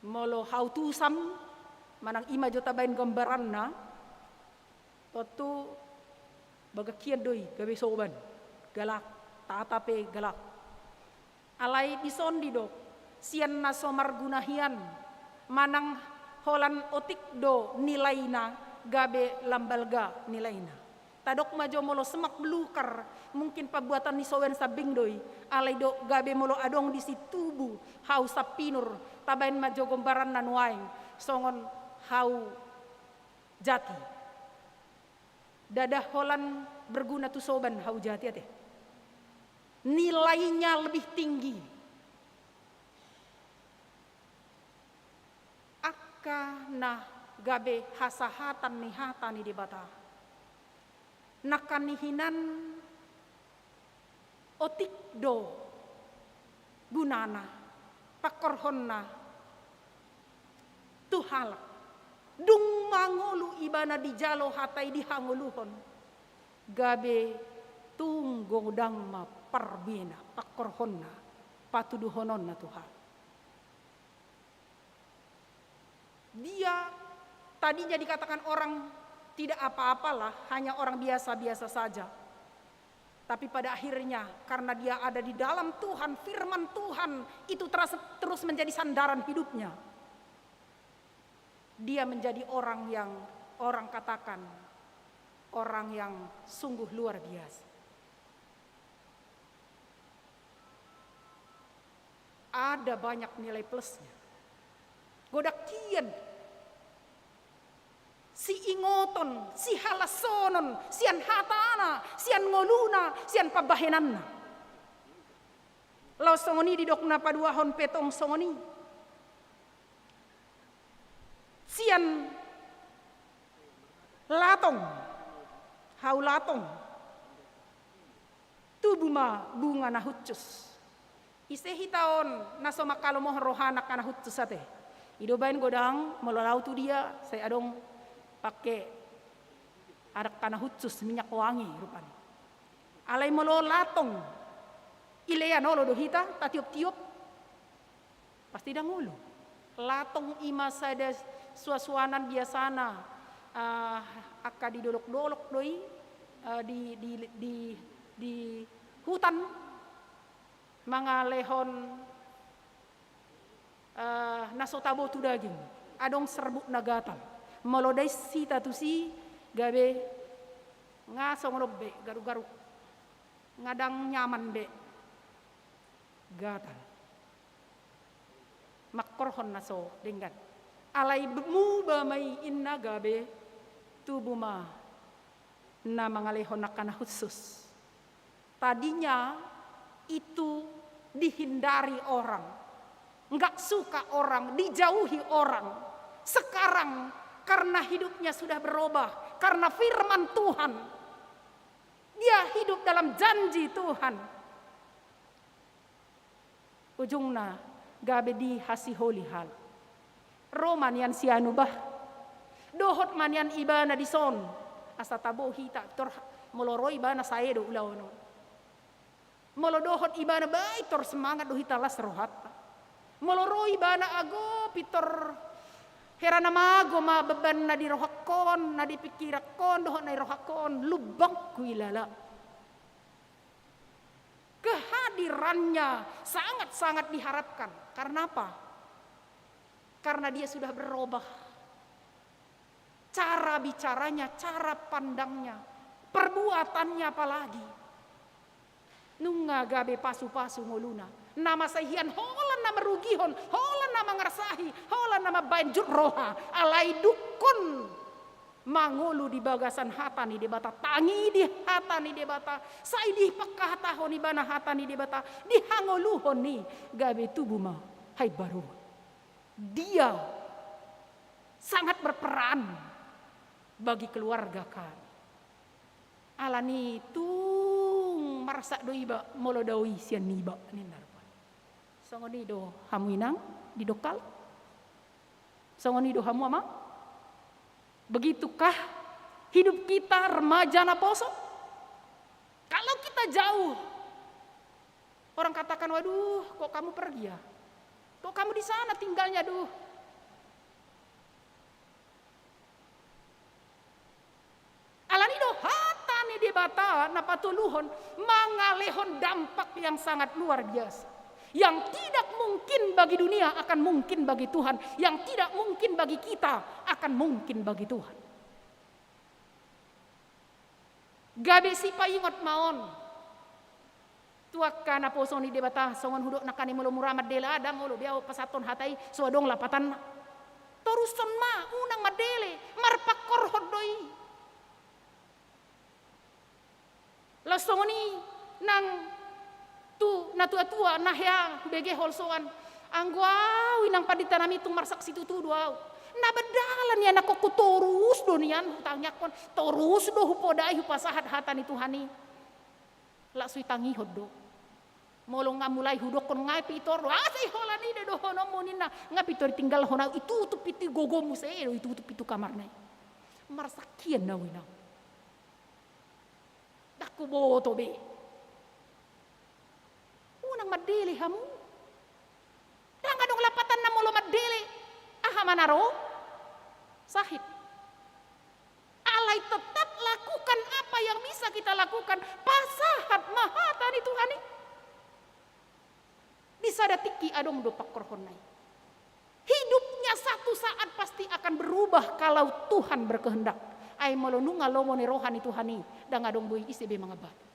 molo hautusam manang ima jota bain gambaran na totu bagakian doi gabe soban galak tatape galak alay dison didok sian na somar gunahian manang holan otik do nilaina gabe lambalga nilaina. Tadok majo molo semak belukar mungkin pabuatan ni sowen sabing doi alay do gabe molo adong di situbu hau sapinur tabain majo gombaran nanuaing songon hau jati dadah holan berguna tu soban hau jati ate nilainya lebih tinggi akka nah gabe hasahatan ni hata ni debata nakanihinan otik do gunana pakorhonna halak. Dung mangolu ibana di jalo hatai di hangoluhon. Gabe tunggu dang ma parbina pakorhonna patuduhonon na Tuhan. Dia tadinya dikatakan orang tidak apa-apalah, hanya orang biasa-biasa saja. Tapi pada akhirnya karena dia ada di dalam Tuhan, firman Tuhan itu terus menjadi sandaran hidupnya. Dia menjadi orang yang orang katakan orang yang sungguh luar biasa. Ada banyak nilai plusnya. Godak kian, si ingoton, si halasonon, sian hatana, sian ngoluna, sian pabahenanna. Lau songoni di dokna paduahon petong songoni. Sian latong, hau latong, tubuma bunga na huccus. Isehi taon naso makalo moh rohana kana huccus ate. Idobain godang melalau tu dia, saya adong pakai arak kana huccus minyak wangi rupanya. Alai melo latong, ilea nolo dohita tatiup-tiup, pasti dah ngulu. Latong ima sada suasuanan biasana, akka didolok-dolok doi di hutan mga lehon nasotabo tu daging adong serbuk nagatal melodai sita tu si gabe ngasong be garuk-garuk ngadang nyaman be gatal makkorhon naso dengan alai bemu bamai inna gabe tubuma na mga lehon nakana khusus tadinya itu dihindari orang, enggak suka orang, dijauhi orang. Sekarang karena hidupnya sudah berubah, karena firman Tuhan, dia hidup dalam janji Tuhan. Ujungna gabe di hasiholi hal. Roman yan sianubah, dohot man yan ibana di son, asa tabo hita tor moloroi bana saedo ulawono. Molodohot ibana baik tor semangat dohitalas rohata. Moloro ibana ago pitor herana mago ma beban na di rohakon na di pikirakon dohot na rohakon lubang kuilala. Kehadirannya sangat-sangat diharapkan. Karena apa? Karena dia sudah berubah. Cara bicaranya, cara pandangnya, perbuatannya apalagi. Nunga gabe pasu-pasu ngoluna. Nama sahian holan nama rugihon, holan nama ngarsahi, holan nama banjur roha. Alai dukun mangolu di bagasan hatani debata, tangi di hatani debata, sai di pakah tahoni bana hatani debata, di hangoluhon ni gabe tubuma hai baru. Dia sangat berperan bagi keluarga kami. Alani tung marasa doiba molo dawi sian niba ninarpan. Songoni do hamuinang di dokal. Songoni do hamu ama. Begitukah hidup kita remaja na poso? Kalau kita jauh, orang katakan waduh kok kamu pergi ya? Kok kamu di sana tinggalnya duh? Alani do hatani debata na patuluhon mangalehon dampak yang sangat luar biasa. Yang tidak mungkin bagi dunia akan mungkin bagi Tuhan. Yang tidak mungkin bagi kita akan mungkin bagi Tuhan. Gabe si payingot maon. Tuak kana posoni debata songon hudok nakani mulo muramat dela adang ulo biao pasaton hatai suadong lapatan. Toruson ma unang madele marpakor hodoi. Lasongoni nang tu na tua-tua nah ya bege holsoan angguau inang paditanami tung marsak situ tu duau na bedalan ya nako torus donian hutangnya kon torus do hupodai hupasahat hatani tuhani la sui tangi hoddo Molo nga mulai hudokon ngai pitor asai hola ni do hono monina nga pitor tinggal hona itu tu pitu gogomu se itu tu pitu kamar nai marsakian na wina daku boto be unang madili hamu danga dong lapatan na molo madili aha manaro sahib alai tetap lakukan apa yang bisa kita lakukan pasahat mahatan itu hani disadatiki adong do pakkorhonai. Hidupnya satu saat pasti akan berubah kalau Tuhan berkehendak. Ai molonunga lomone rohani Tuhani dang adong boy isebe mga bata.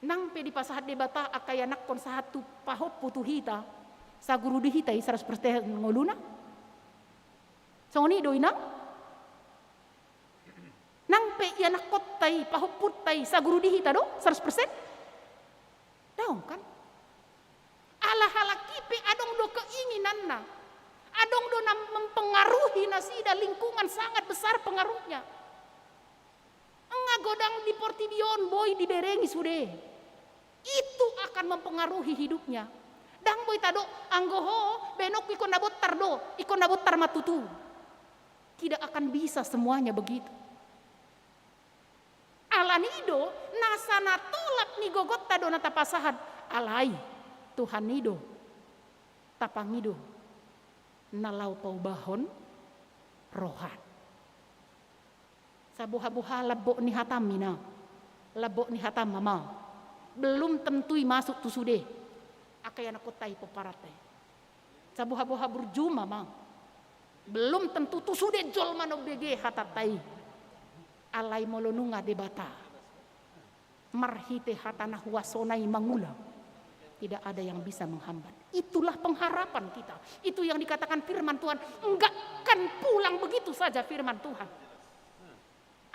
Nang pe di pasahat debata akaya nakkon satu pahop putu hita sa guru di hita 100% ngoluna. Songoni doina. Nang pe ya nakkot tay pahop putay sa guru di hita do 100%. Daong kan? Ala-ala kipe adong do keinginan na. Adong do na mempengaruhi nasida lingkungan sangat besar pengaruhnya. Ngagodang di Portidion boy di berengi sude. Itu akan mempengaruhi hidupnya. Dang boy tado anggoho benok ikon nabot tardo, ikon nabot tar matutu. Tidak akan bisa semuanya begitu. Alanido nasana tolap ni gogot tado na tapasahan alai Tuhan nido tapangido nalau paubahon rohan sabuha-buha labo ni hatam mina labo ni hatam mama belum tentui masuk tu sude akaya nakotai poparatai sabuha-buha burjuma mang belum tentu tu sude jol mano bege hatatai alai molonunga debata marhite hatana huasonai mangulang tidak ada yang bisa menghambat. Itulah pengharapan kita. Itu yang dikatakan firman Tuhan, enggak kan pulang begitu saja firman Tuhan.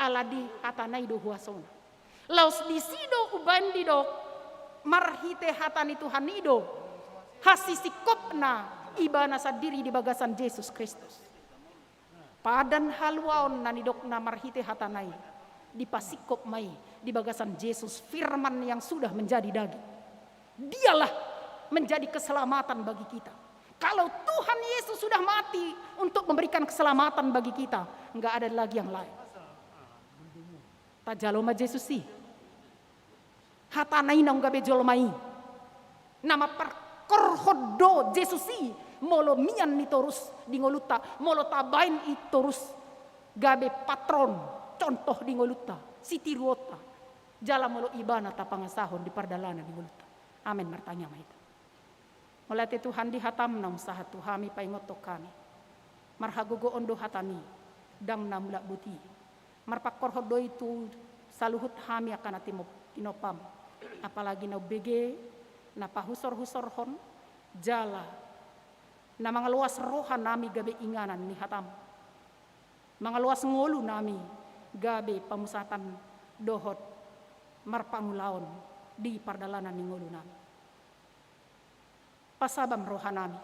Aladi hatanai do huasona laus disido ubandido marhite hatani Tuhan ido hasisikopna ibana sadiri di bagasan Yesus Kristus. Padan halwaon nanidokna marhite hatanai dipasikop mai di bagasan Yesus firman yang sudah menjadi daging. Dialah menjadi keselamatan bagi kita. Kalau Tuhan Yesus sudah mati untuk memberikan keselamatan bagi kita, enggak ada lagi yang lain. Tajaloma Yesus sih. Hatanai nang gabe jolmai. Nama perkorhodo Yesus sih. Molo mian nitorus di ngoluta, molo tabain itorus gabe patron contoh di ngoluta, siti ruota, jala molo ibana tapangasahon di pardalana di ngoluta. Amin martanya mahita. Mulai Tuhan di hatam na usaha Tuhami paingoto kami. Marhagogo ondo hatami, dang na mula buti. Marpakor hodo itu saluhut hami akan tinopam. Apalagi na bege, na pahusor-husor hon, jala. Na mga luas rohan nami gabe inganan ni hatam. Mga luas ngolu nami gabe pamusatan dohot marpangulaon di pardalanan ni ngolu nami. Pasabam rohan nami.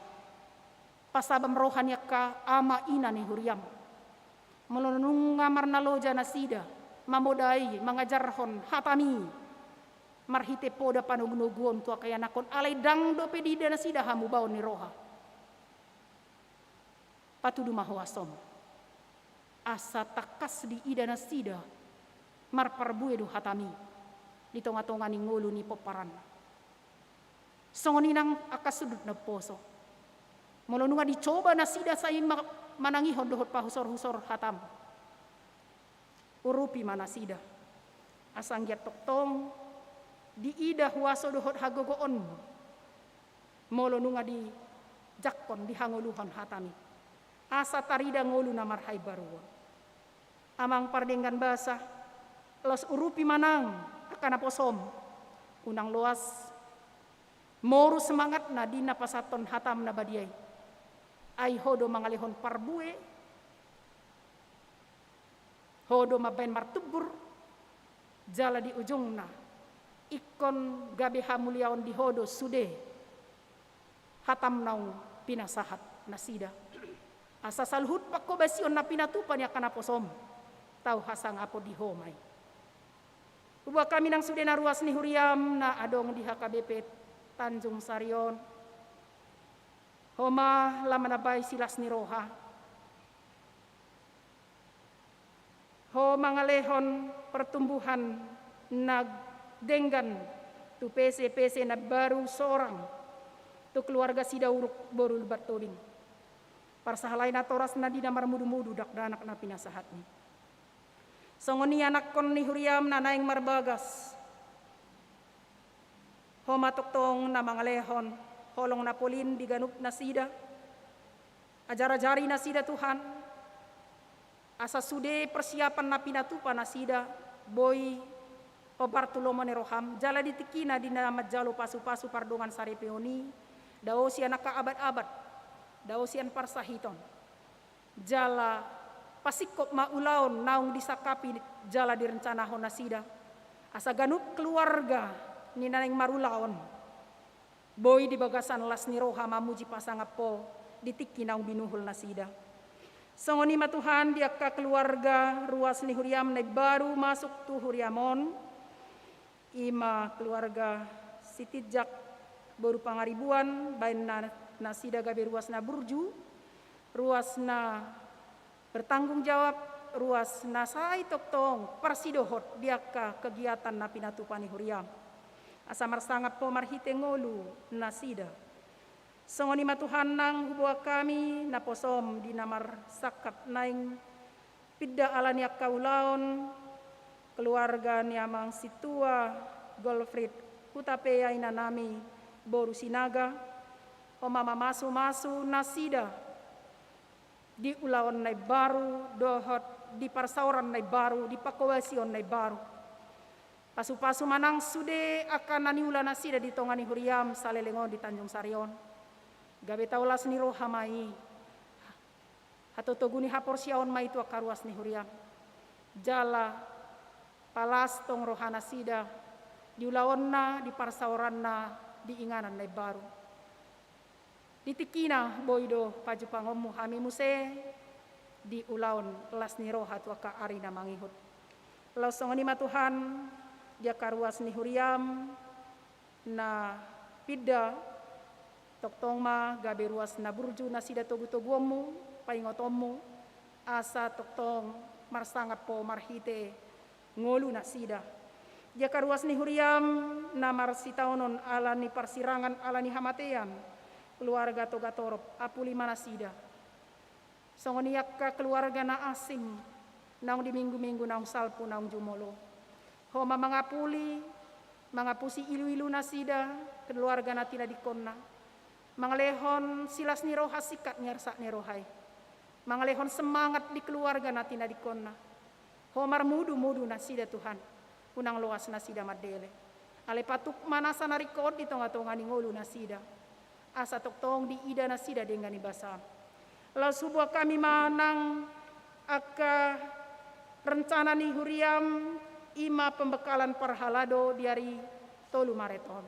Pasabam rohan yaka ama ina ni huriam. Melunung ngamar naloja nasida mamodai mangajarhon hatami. Marhite poda panugunuguon tua kaya nakon alay dang do pedida nasida hamu baon ni roha. Patudu mahuasom asa takas di ida nasida marparbue do hatami di tonga-tonga ni ngulu ni poparan songoninang akasudut na poso molonunga dicoba nasida say manangihon dohot pahusor-husor hatam urupi manasida asanggiat toktong di ida huaso dohot hagogoon molonunga di jakkon di hangoluhon hatami asa tarida ngulu na marhay baruon. Amang pardenggan basa, los urupi manang, akana posom. Unang luas, moru semangat na di napasaton hatam na badiay. Ay hodo mangalihon parbue, hodo mabain martubur, jala di ujung na. Ikon gabe hamuliaon di hodo sude, hatam naung pinasahat nasida. Asa salhut pakko basion na pinatupan ya kana posom. Tau hasang apo di homay. Kubah kami nang sudah na ruas ni huriam na adong di HKBP Tanjung Sarion. Homa lamanabay silas ni Roha. Ho mangalehon pertumbuhan nagdenggan tu PC na baru seorang tu keluarga sida uruk borul batoding. Parsahalay na toras na di namar mudu-mudu dak danak na pinasahat ni. Songoni anak kon ni huriam na naing marbagas. Ho matoktong na mangalehon, holong na polin di ganup na sida. Ajar-ajari na sida Tuhan. Asa sude persiapan na pinatupa na sida. Boy o Bartolomeo ni Roham. Jala ditikina di nama jalo pasu-pasu pardongan sari peoni. Dao si anak kaabad-abad. Dao si an parsahiton. Jala pasikop maulaon naung disakapi jala direncana hona sida. Asa ganup keluarga ni naneng marulaon. Boy di bagasan las ni Roha mamuji pasangapo ditiki naung binuhul na sida. Songoni matuhan dia ka keluarga ruas ni huriam na baru masuk tu huriamon. Ima keluarga sitijak baru pangaribuan bain na sida gabe ruas na burju. Ruas na bertanggung jawab ruas nasai toktong parsidohot diaka kegiatan na pinatupani huriam. Asa marsangap po marhite ngolu nasida. Songoni matuhan nang hubua kami na posom di namar sakat naing pidda alaniak kaulaon keluarga ni amang situa Golfrid hutapea ina nami boru sinaga o mama masu nasida. Di ulawan nai baru, dohot di parsauran nai baru, di pakowasion nai baru. Pasu-pasu manang sude akan nani ulan nasida di tongani huriam salelengon di Tanjung Sarion. Gabe taulas ni Roha mai. Hato toguni hapor siaon mai tu akaruas ni huriam. Jala palas tong Roha nasida di ulawan na, di parsauran na, di inganan nai baru. Ditikina boydo paju pangomu hami muse di ulaon las ni Roha tu aka ari na mangihut. Lausongoni matuhan dia karuas ni huriam na pidda toktong ma gabe ruas na burju na sida togu-toguomu paingotomu asa toktong marsangat po marhite ngolu na sida. Dia karuas ni huriam na marsitaonon ala ni parsirangan ala ni hamatean. Keluarga toga torop apuli manasida. Songoniak ka keluarga na asing naung di minggu-minggu naung salpu naung jumolo. Homa mangapuli mangapusi ilu-ilu nasida keluarga na tina dikonna. Mangalehon silas ni Roha sikat nyarsak ni Rohai. Mangalehon semangat di keluarga na tina dikonna. Homar mudu-mudu nasida Tuhan. Unang loas nasida madele. Ale patuk manasa narikod di tonga-tonga ni ngolu nasida. Asa toktong di ida nasida dengan ibasa. Lalu sebuah kami manang aka rencana ni huriam ima pembekalan parhalado diari tolu mareton.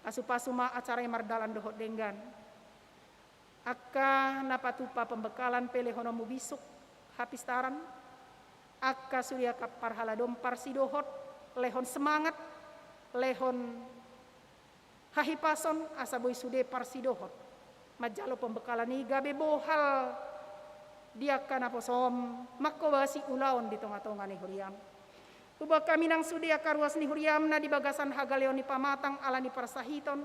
Pasu-pasu ma acara mardalan dohot dengan. Aka napatupa pembekalan pele honomu bisuk hapistaran. Aka surya kap parhaladom parsidohot lehon semangat lehon hahipason asa boy sude parsidohot. Majalo pembekalan ni gabe bohal dia kana posom makobasi ulaon di tonga-tonga ni huriam. Ubah kami nang sude akaruas ni huriam na di bagasan hagaleo ni pamatang ala ni parsahiton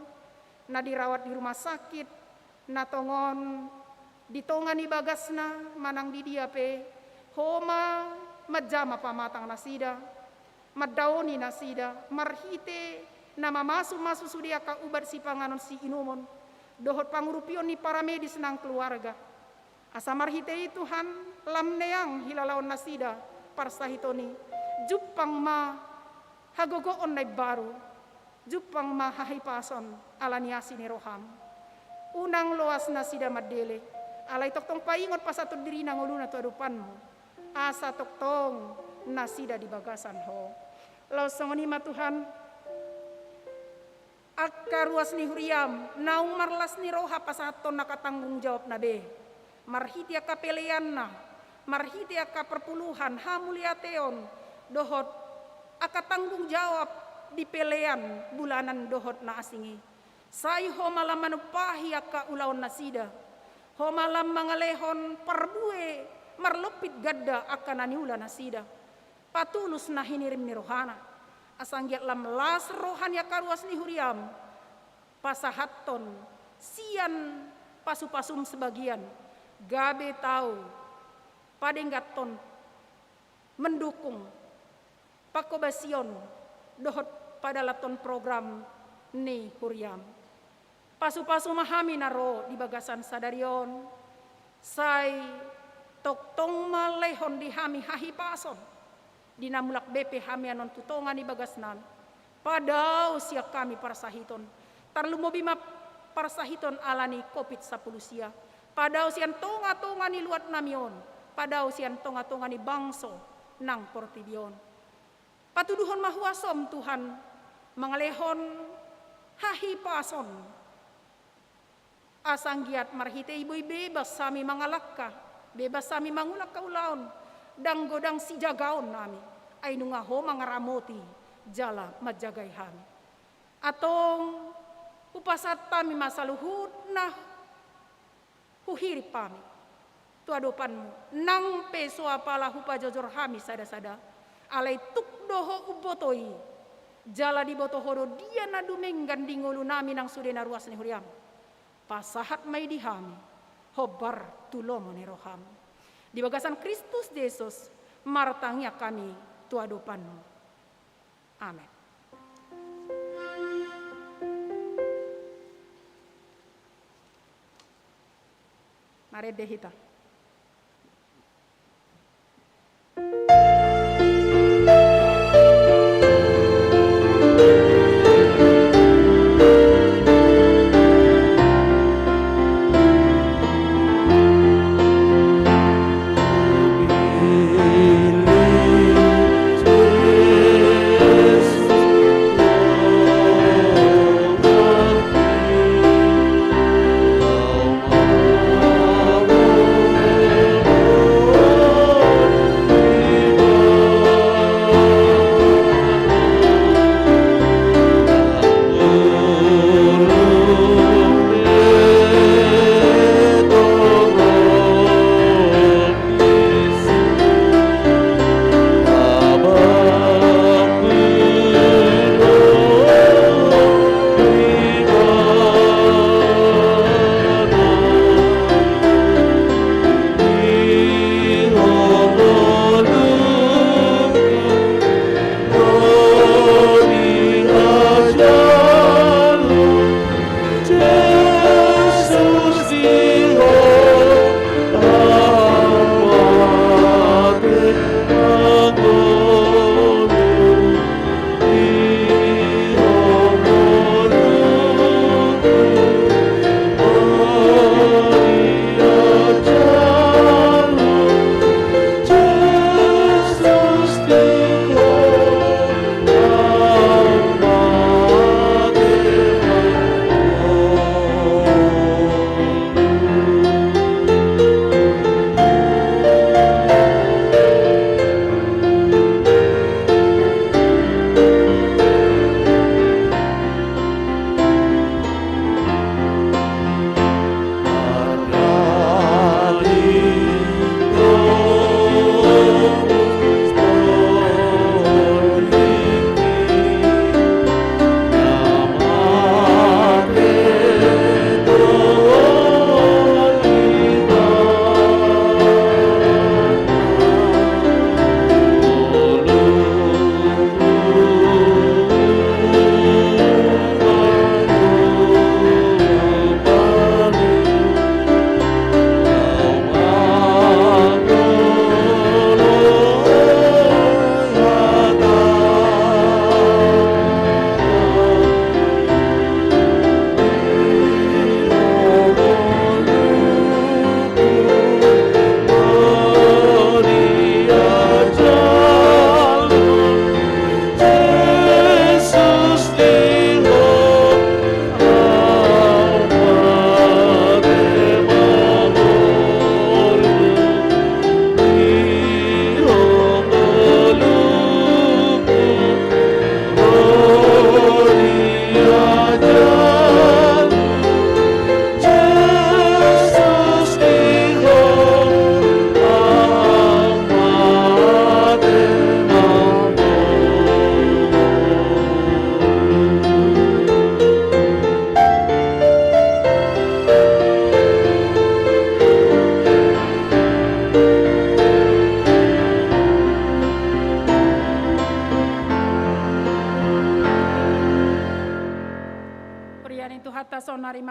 na dirawat di rumah sakit na tongon di tonga ni bagasna manang di dia pe homa majama pamatang nasida madaoni nasida marhite nama masu sudia ka ubat si panganon si inumon dohot pangurupion ni para medis nang keluarga asa marhite Tuhan lamneang hilalaon nasida parsahitoni jupang ma hagogoon nai baru jupang ma hahipason alaniasi ni Roham unang loas nasida madele alai toktong paingot pasatud diri nang uluna tu adupanmu asa toktong nasida di bagasan ho laos songoni ma Tuhan akka ruas ni huriam naung marlas ni Roha pasaton nakatanggung jawab na be marhiti akka pelean na marhiti akka perpuluhan hamuliateon dohot aka tanggung jawab di pelean bulanan dohot na asingi. Sai ho malam manupahi aka ulaon nasida. Ho malam mangalehon parbue marlopit gadda akan aniula nasida. Patulus na hinirim ni rohana. Asanggiat lam las rohan ya karuas ni huriam. Pasahaton sian pasu-pasum sebagian. Gabe tahu padenggaton mendukung pakobasion dohot pada laton program ni huriam. Pasu-pasu mahami naro di bagasan sadarion. Sai toktong malehon di hami hahi pason. Dinamulak BP hami anon tutongan di bagasnan. Padau siak kami para sahiton. Tarlumobima para sahiton alani COVID-10 sia. Padau sian tonga-tonga ni luat namion. Padau sian tonga-tonga ni bangso nang portibion. Patuduhon mahuasom Tuhan mangalehon hahi pason. Asanggiat marhite ibu bebas sami mangalakka. Bebas sami mangulak kaulaon. Dang godang si jagaon nami. Ay nungaho mangaramoti jala majagai hami. Atong upasat tami masaluhut nah huhirip pami. Tuadopanmu nang peso apalah hupa jojor hami sada-sada. Alay tuk doho ubotoi. Jala di botohodo dia na dumenggan dingolu nami nang sudena ruas ni huriam. Pasahat may dihami. Hobar tulomo ni roham. Di bagasan Kristus Yesus martangnya kami tuadopanmu. Amin. Mari dehita. Oh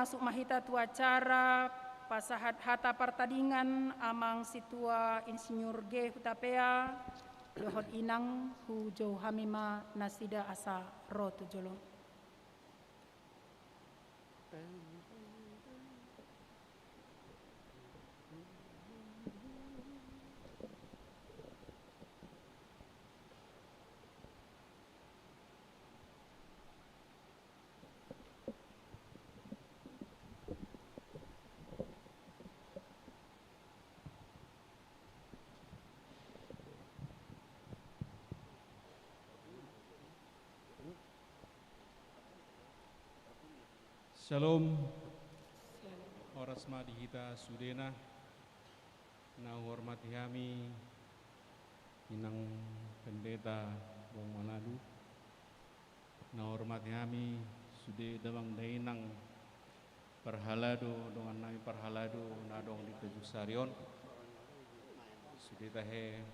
masuk mahita tu acara pasahat hata pertandingan amang situa insinyur G hutapea dohot inang hu jo hamima nasida asa ro tu jolo. Shalom, oras madihita sudena, na hormati kami, inang pendeta Bong Manado, na hormati kami, sude damang dainang parhalado, dengan nami parhalado, nadong di Kejusarion, sude tahe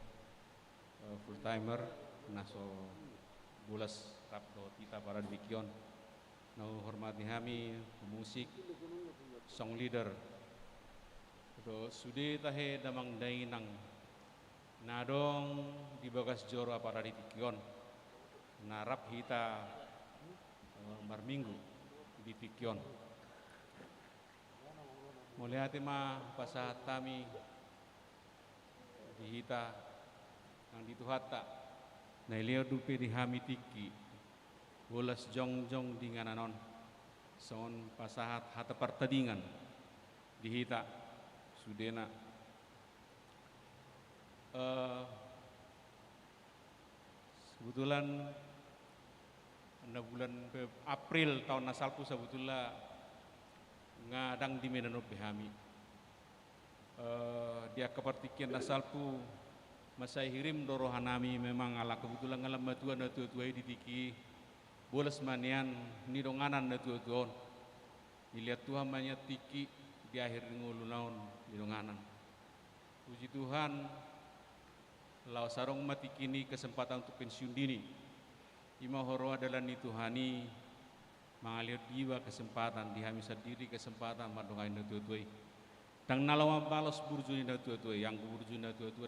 full timer, naso bulas rapdo tita para dibikion. Na hormati kami musik song leader do sude tahe damang dainang nadong di bagas joro para ditikyon narap hita marminggu di tikyon mulai hati ma pasahat kami di hita ang dituhata na ilio dupe di hami tiki bolas jong-jong di ngananon son pasahat hata pertandingan dihita sudena kebetulan anda bulan April tahun nasalku sebetulnya ngadang di Medan behami dia kepertikian nasalku masai hirim dorohanami memang ala kebetulan ngalam batuan tua-tua di tiki bolas manian ni donganan na tuon dilihat Tuhan banyak tiki di akhir ngulu naon di donganan puji Tuhan lau sarong mati kini kesempatan untuk pensiun dini ima horo adalah ni Tuhani mengalir jiwa kesempatan dihamisa diri kesempatan madongain na tuoi tang nalawa balos burjuni na tuoi yang burjuni na tuoi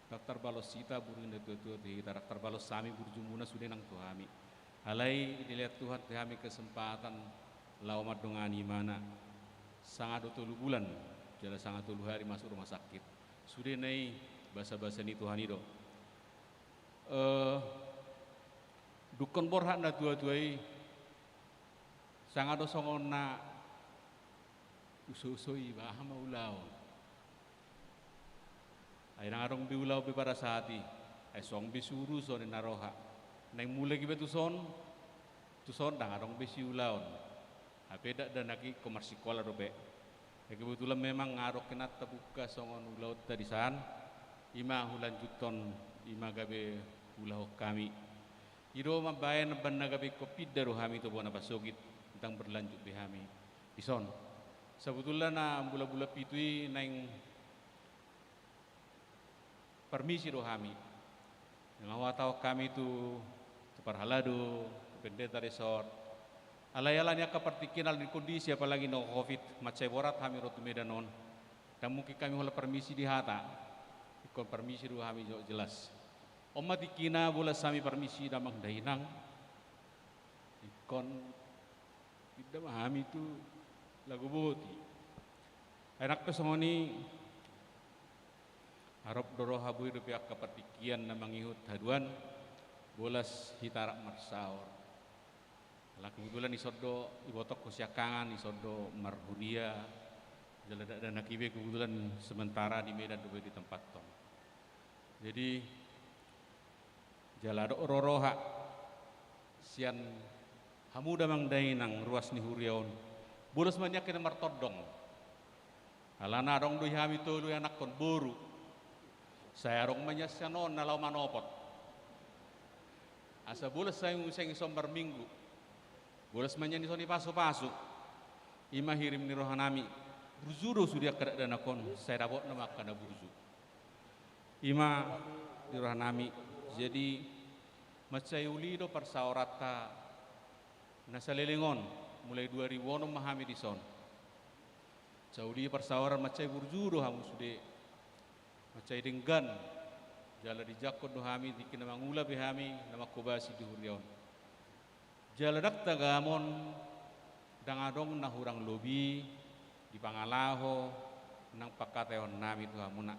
Daktar balos sita burin itu kita daktar balos sami burjumuna sudah nang tuhami. Alai dilihat Tuhan kami kesempatan lawat dongani mana sangat 20 bulan jala sangat 20 hari masuk rumah sakit. Sudah nai bahasa-bahasa ni Tuhan itu. Dukon borhat na tua-tuai sangat dosongon na ususui bahama ulau. Ay narong biulaw bi para sa hati ay song bisuru son naroha nang mulai gibe tuson narong bisiulaw apeda dan naki komersikola robe kebetulan memang ngarok kenat tabuka songon ulaw tadisan ima hulan juton ima gabe ulah kami iro mabayan banna gabe kopid daro kami to bona pasogit tentang berlanjut be kami ison sebetulnya na bula-bula pitui nang permisi rohami yang awatau kami itu parhalado pendeta resort alayalannya kepertikinal di kondisi apalagi no covid macai borat kami rotu medanon dan mungkin kami hola permisi di hata ikon permisi rohami jelas omat ikina bola sami permisi damang dainang ikon tidak mahami itu lagu boti enak kesongoni harap doro habui do pihak kepertikian na mangihut haduan bolas hitarak marsaor la kebetulan isodo ibotok kosiakangan isodo marhudia jalada dan nakibe kebetulan sementara di Medan do di tempat tong jadi jalado roroha sian hamuda mang dainang ruas ni huriaon bolas banyak kena martodong alana dong do hami tolu anak kon boru saya rong manyasyanon nalau manopot asa bolas saya nguseng sombar minggu bolas manyani soni pasu-pasu ima hirim ni rohanami burzuro sudia kada dana kon saya rabot nama kana burzu ima di rohanami jadi macai ulido parsaorata nasalelingon mulai 2000 mahami di son. Saudi persawaran macai burjuru hamu sude macai denggan jala di jakot do hami dikina mangula behami nama kobasi di hurion. Jala dak tagamon dangadong na hurang lobi di pangalaho nang pakateon nami tu hamuna.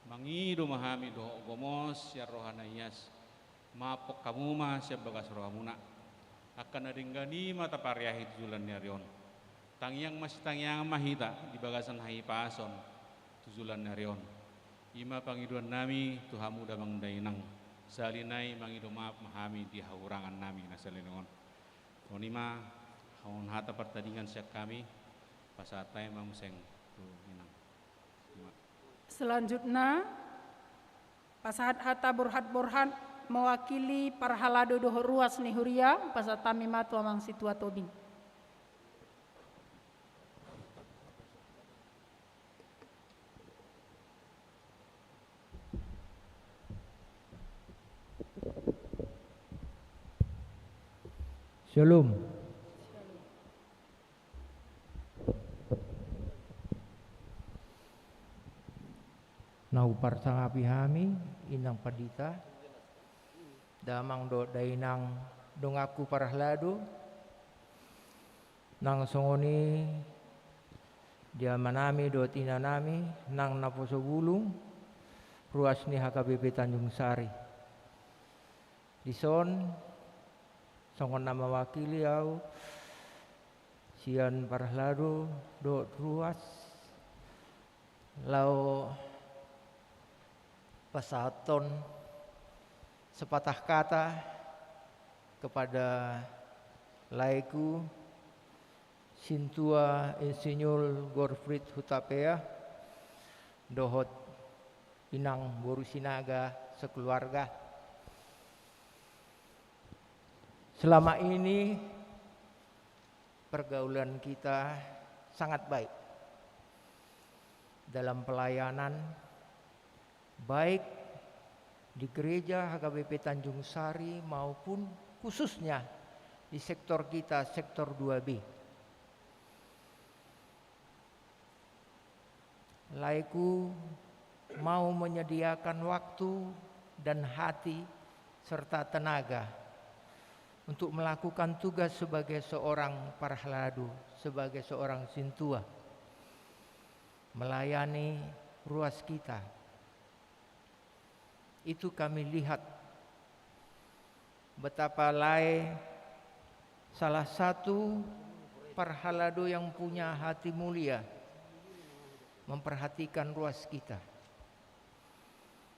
Mangido mahami do gomos ya rohanayas mapok kamuma siya bagas rohamuna. Akan adinggani mata pariahit julan nyarion. Tangyang masih tangyang mahita di bagasan hai pason tujulan narion. Ima pangiduan nami tuhamu damang dainang salinai mangidu maaf mahami di haurangan nami nasalingon. Konima haun hata pertandingan siak kami pasatai mamuseng tu minang. Selanjutnya pasahat hata burhat mewakili parhalado doho ruas ni huria pasatami matu amang situa tobing. Shalom. Nau parsangapi hami inang padita damang do dainang dongaku parahlado nang songoni dia manami do tinanami nang naposo bulung ruas ni HKBP Tanjung Sari dison songon nama wakili au sian parahlado do ruas lau pasaton sepatah kata kepada laiku Sintua Insinyur Gorfrid Hutapea dohot inang boru sinaga sekeluarga. Selama ini pergaulan kita sangat baik dalam pelayanan baik di gereja HKBP Tanjung Sari maupun khususnya di sektor kita, sektor 2B. Laiku mau menyediakan waktu dan hati serta tenaga untuk melakukan tugas sebagai seorang parahladu, sebagai seorang sintua, melayani ruas kita. Itu kami lihat betapa Lai salah satu parhalado yang punya hati mulia memperhatikan ruas kita.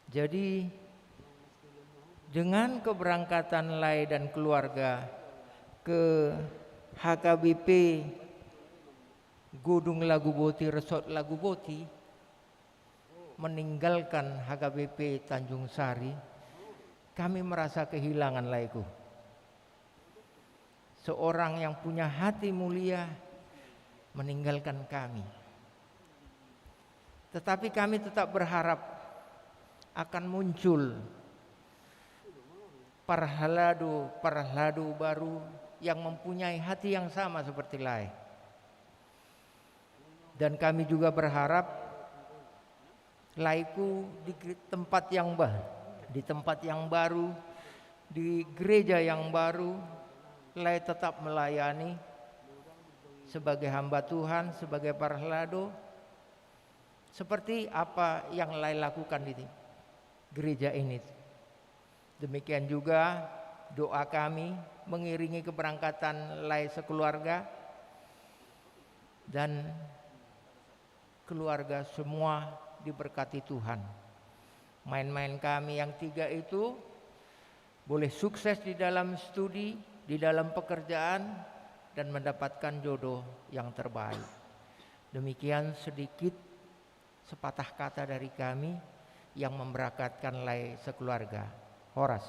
Jadi dengan keberangkatan Lai dan keluarga ke HKBP Gudung Laguboti Resort Laguboti meninggalkan HKBP Tanjung Sari, kami merasa kehilangan Laiku. Seorang yang punya hati mulia meninggalkan kami. Tetapi kami tetap berharap akan muncul parhalado baru yang mempunyai hati yang sama seperti Lai. Dan kami juga berharap Laiku di tempat yang baru, di gereja yang baru, Lai tetap melayani sebagai hamba Tuhan, sebagai parhalado, seperti apa yang Lai lakukan di gereja ini. Demikian juga doa kami mengiringi keberangkatan Lai sekeluarga dan keluarga semua diberkati Tuhan. Main-main kami yang 3 itu boleh sukses di dalam studi, di dalam pekerjaan, dan mendapatkan jodoh yang terbaik. Demikian sedikit sepatah kata dari kami yang memberangkatkan Lai sekeluarga. Horas.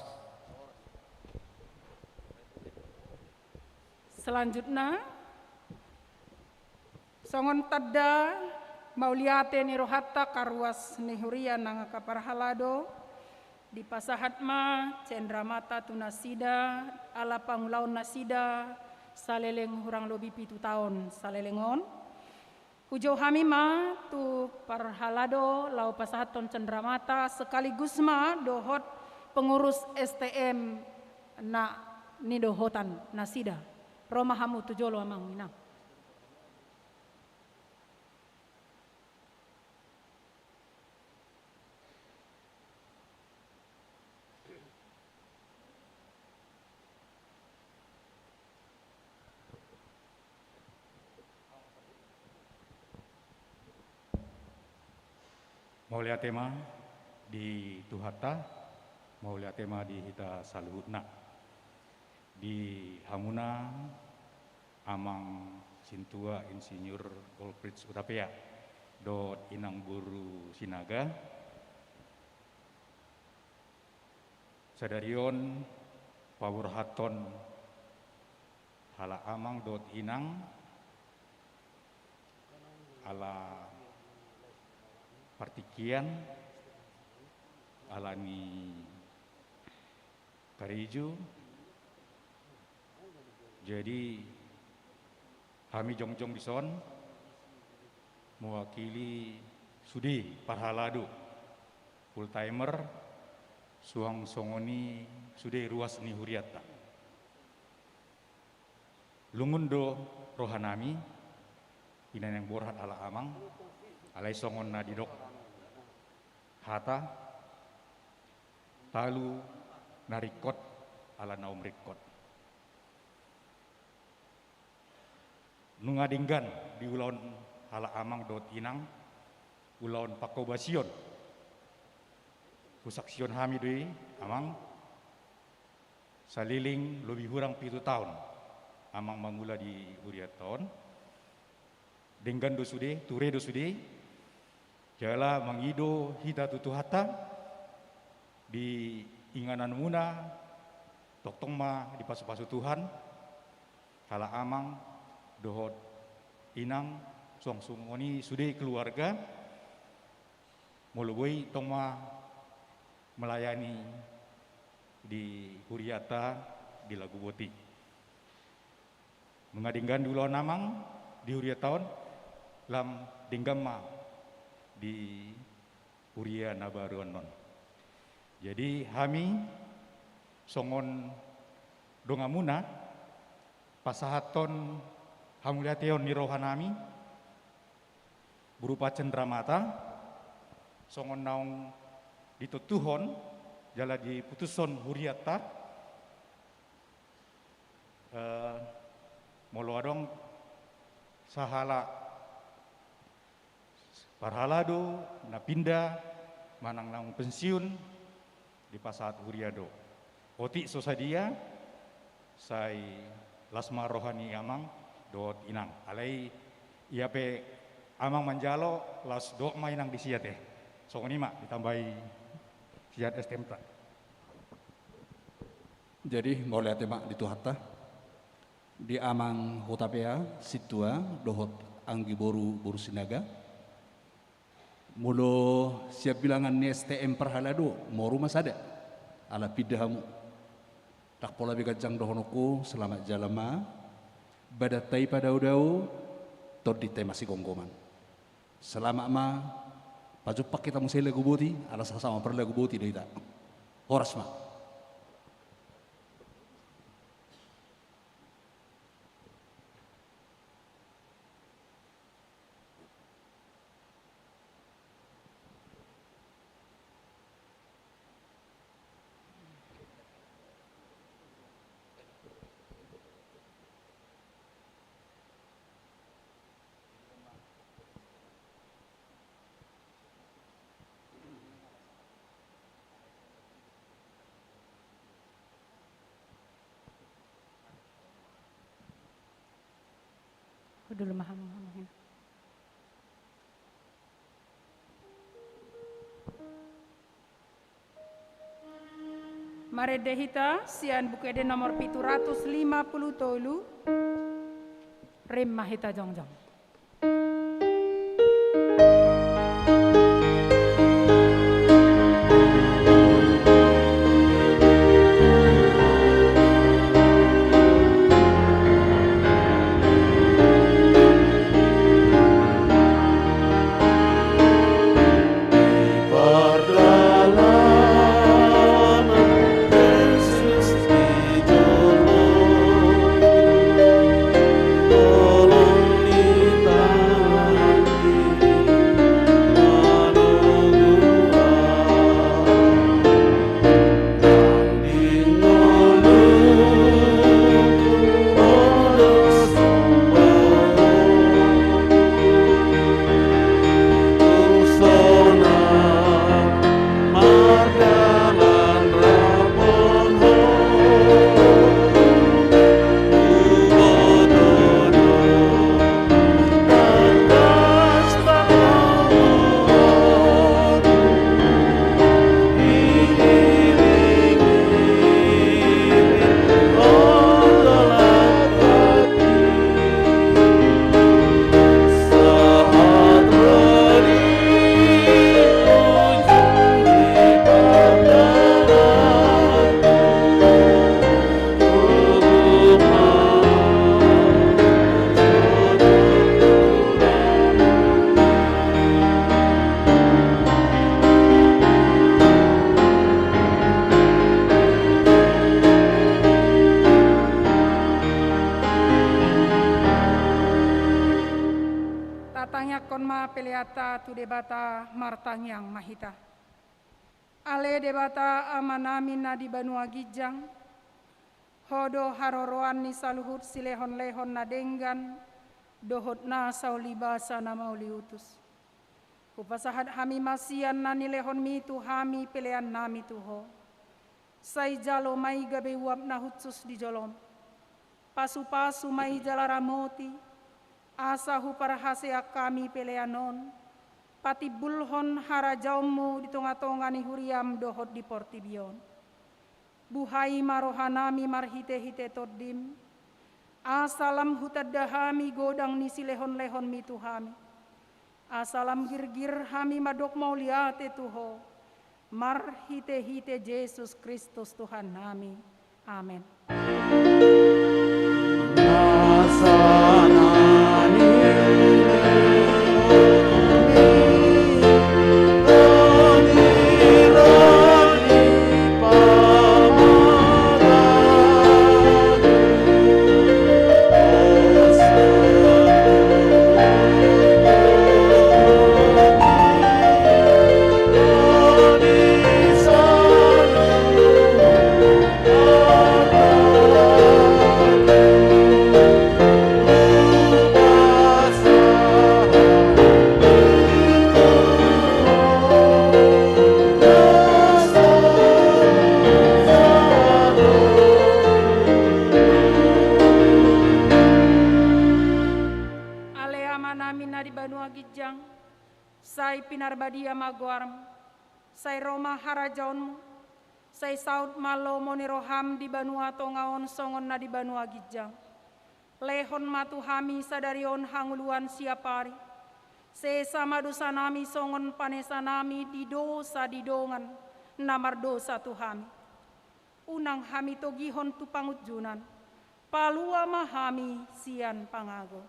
Selanjutnya songon tadda mauliate ni rohatta karuas ni huria nanga kaparhalado di pasahatma cendramata tunasida ala pangulaun nasida saleleng hurang lobi 7 tahun salelengon. Ujo hamima tu parhalado lau pasahaton cendramata sekaligus ma dohot pengurus STM na ni dohotan nasida. Roma hamu tujolo amang minang. Mau lihat tema di Tuhata, mau lihat tema di Hita Saluhutna. Di Hamuna, Amang Sintua Insinyur Golprits Utapea, dot Inang Guru Sinaga, Sadarion Pawurhaton Hala Amang dot Inang, ala Partikian, alani Kariju. Jadi kami jongjong bison mewakili Sudi Parhaladu full timer suang songoni Sudi ruas ni huriata. Lungundo rohanami inan yang borhat ala amang alai songon nadidok hata talu narikot ala naum rikot nungadinggan di ulon hala amang dot inang ulon pakobasion pusaksion hamidui amang saliling lebih hurang 7 tahun amang mangula di uriat tahun denggan dosude ture dosude jala mangido hita tutuhata di inganan muna toktong ma di pasu-pasu Tuhan hala amang dohot inang suang sungoni sude keluarga mulubui tongma melayani di Huriata di Lagu Boti mengadinggan dulu namang di Huriata lam dinggama di Huria Nabaruanon. Jadi kami songon dongamuna pasahaton hamuliation ni rohanami berupa cendramata songon naung ditutuhon jala di putuson Huriata moloadong sahala Parhalado napinda manang nang pensiun di pasahat Huriado. Oti sosadia sai lasma rohani amang dot inang. Alai iape amang manjalo las dok mainang di siat Songoni mak ditambahi siat STM. Jadi mau lihat mak di Tuhata di amang Hutapea situa dohot anggi boru sinaga. Mulo siap bilangan ni STM Parhalado mau rumah sada ala pidahamu tak pola bigajang dohonoku selamat jalama badatai pada udau tod di masih gonggoman selamat ma pajupak kita musai lagu boti ala sama per lagu boti deh tak horas ma. Dulu maham. Mare dehita sian bukede nomor 750 tolu rem mahita jongjong. Tatangya konma peleata tu debata martangyang mahita. Ale debata amanami na di Banua Gijang. Hodo haroroan ni saluhut silehon-lehon na denggan. Dohot na saulibasa na mauliutus. Kupasahat hami masian na nilehon mitu hami pelean nami tuho. Say jalo may gabe uap na hutsus di jolom. Pasu-pasu may jalaramoti. Asa huparahasea kami peleanon. Pati bulhon harajaumu di tonga-tonga ni huriam dohot di portibion. Buhai marohanami marhite-hite todim. Asalam hutadahami godang ni silehon-lehon mitu hami. Asalam gir-gir hami madok mauliate tuho. Marhite-hite Yesus Kristus Tuhan nami. Amin. Sai pinarbadia maguarm, sai Roma harajaonmu, sai saud malo moniroham di Banua Tongaon songon na di Banua Gijang. Lehon matu hami sadarion hanguluan siapari, se sama dosa nami songon panesa nami di dosa didongan, namar dosa tu hami. Unang hami togihon tu pangutjunan, palua mahami sian pangago.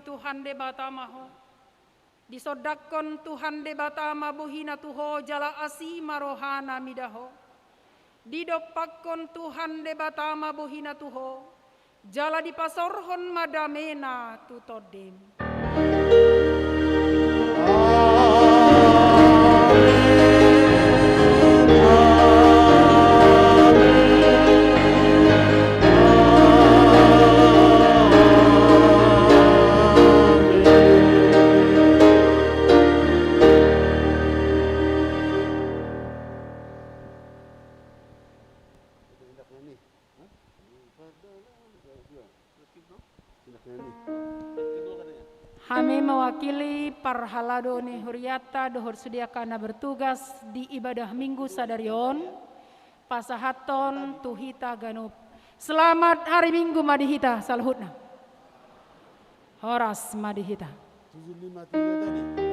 Tuhan de batamaho, disodakon Tuhan de batama bohina tuho jala asi marohana midaho, didopakon Tuhan de batama bohina tuho, jala dipasorhon madamena tutodem. Kami mewakili Parhalado ni Huriata dohor sediakana bertugas di ibadah minggu sadarion pasahaton tuhita ganup. Selamat hari Minggu madihita salhutna. Horas madihita. 753 tadi.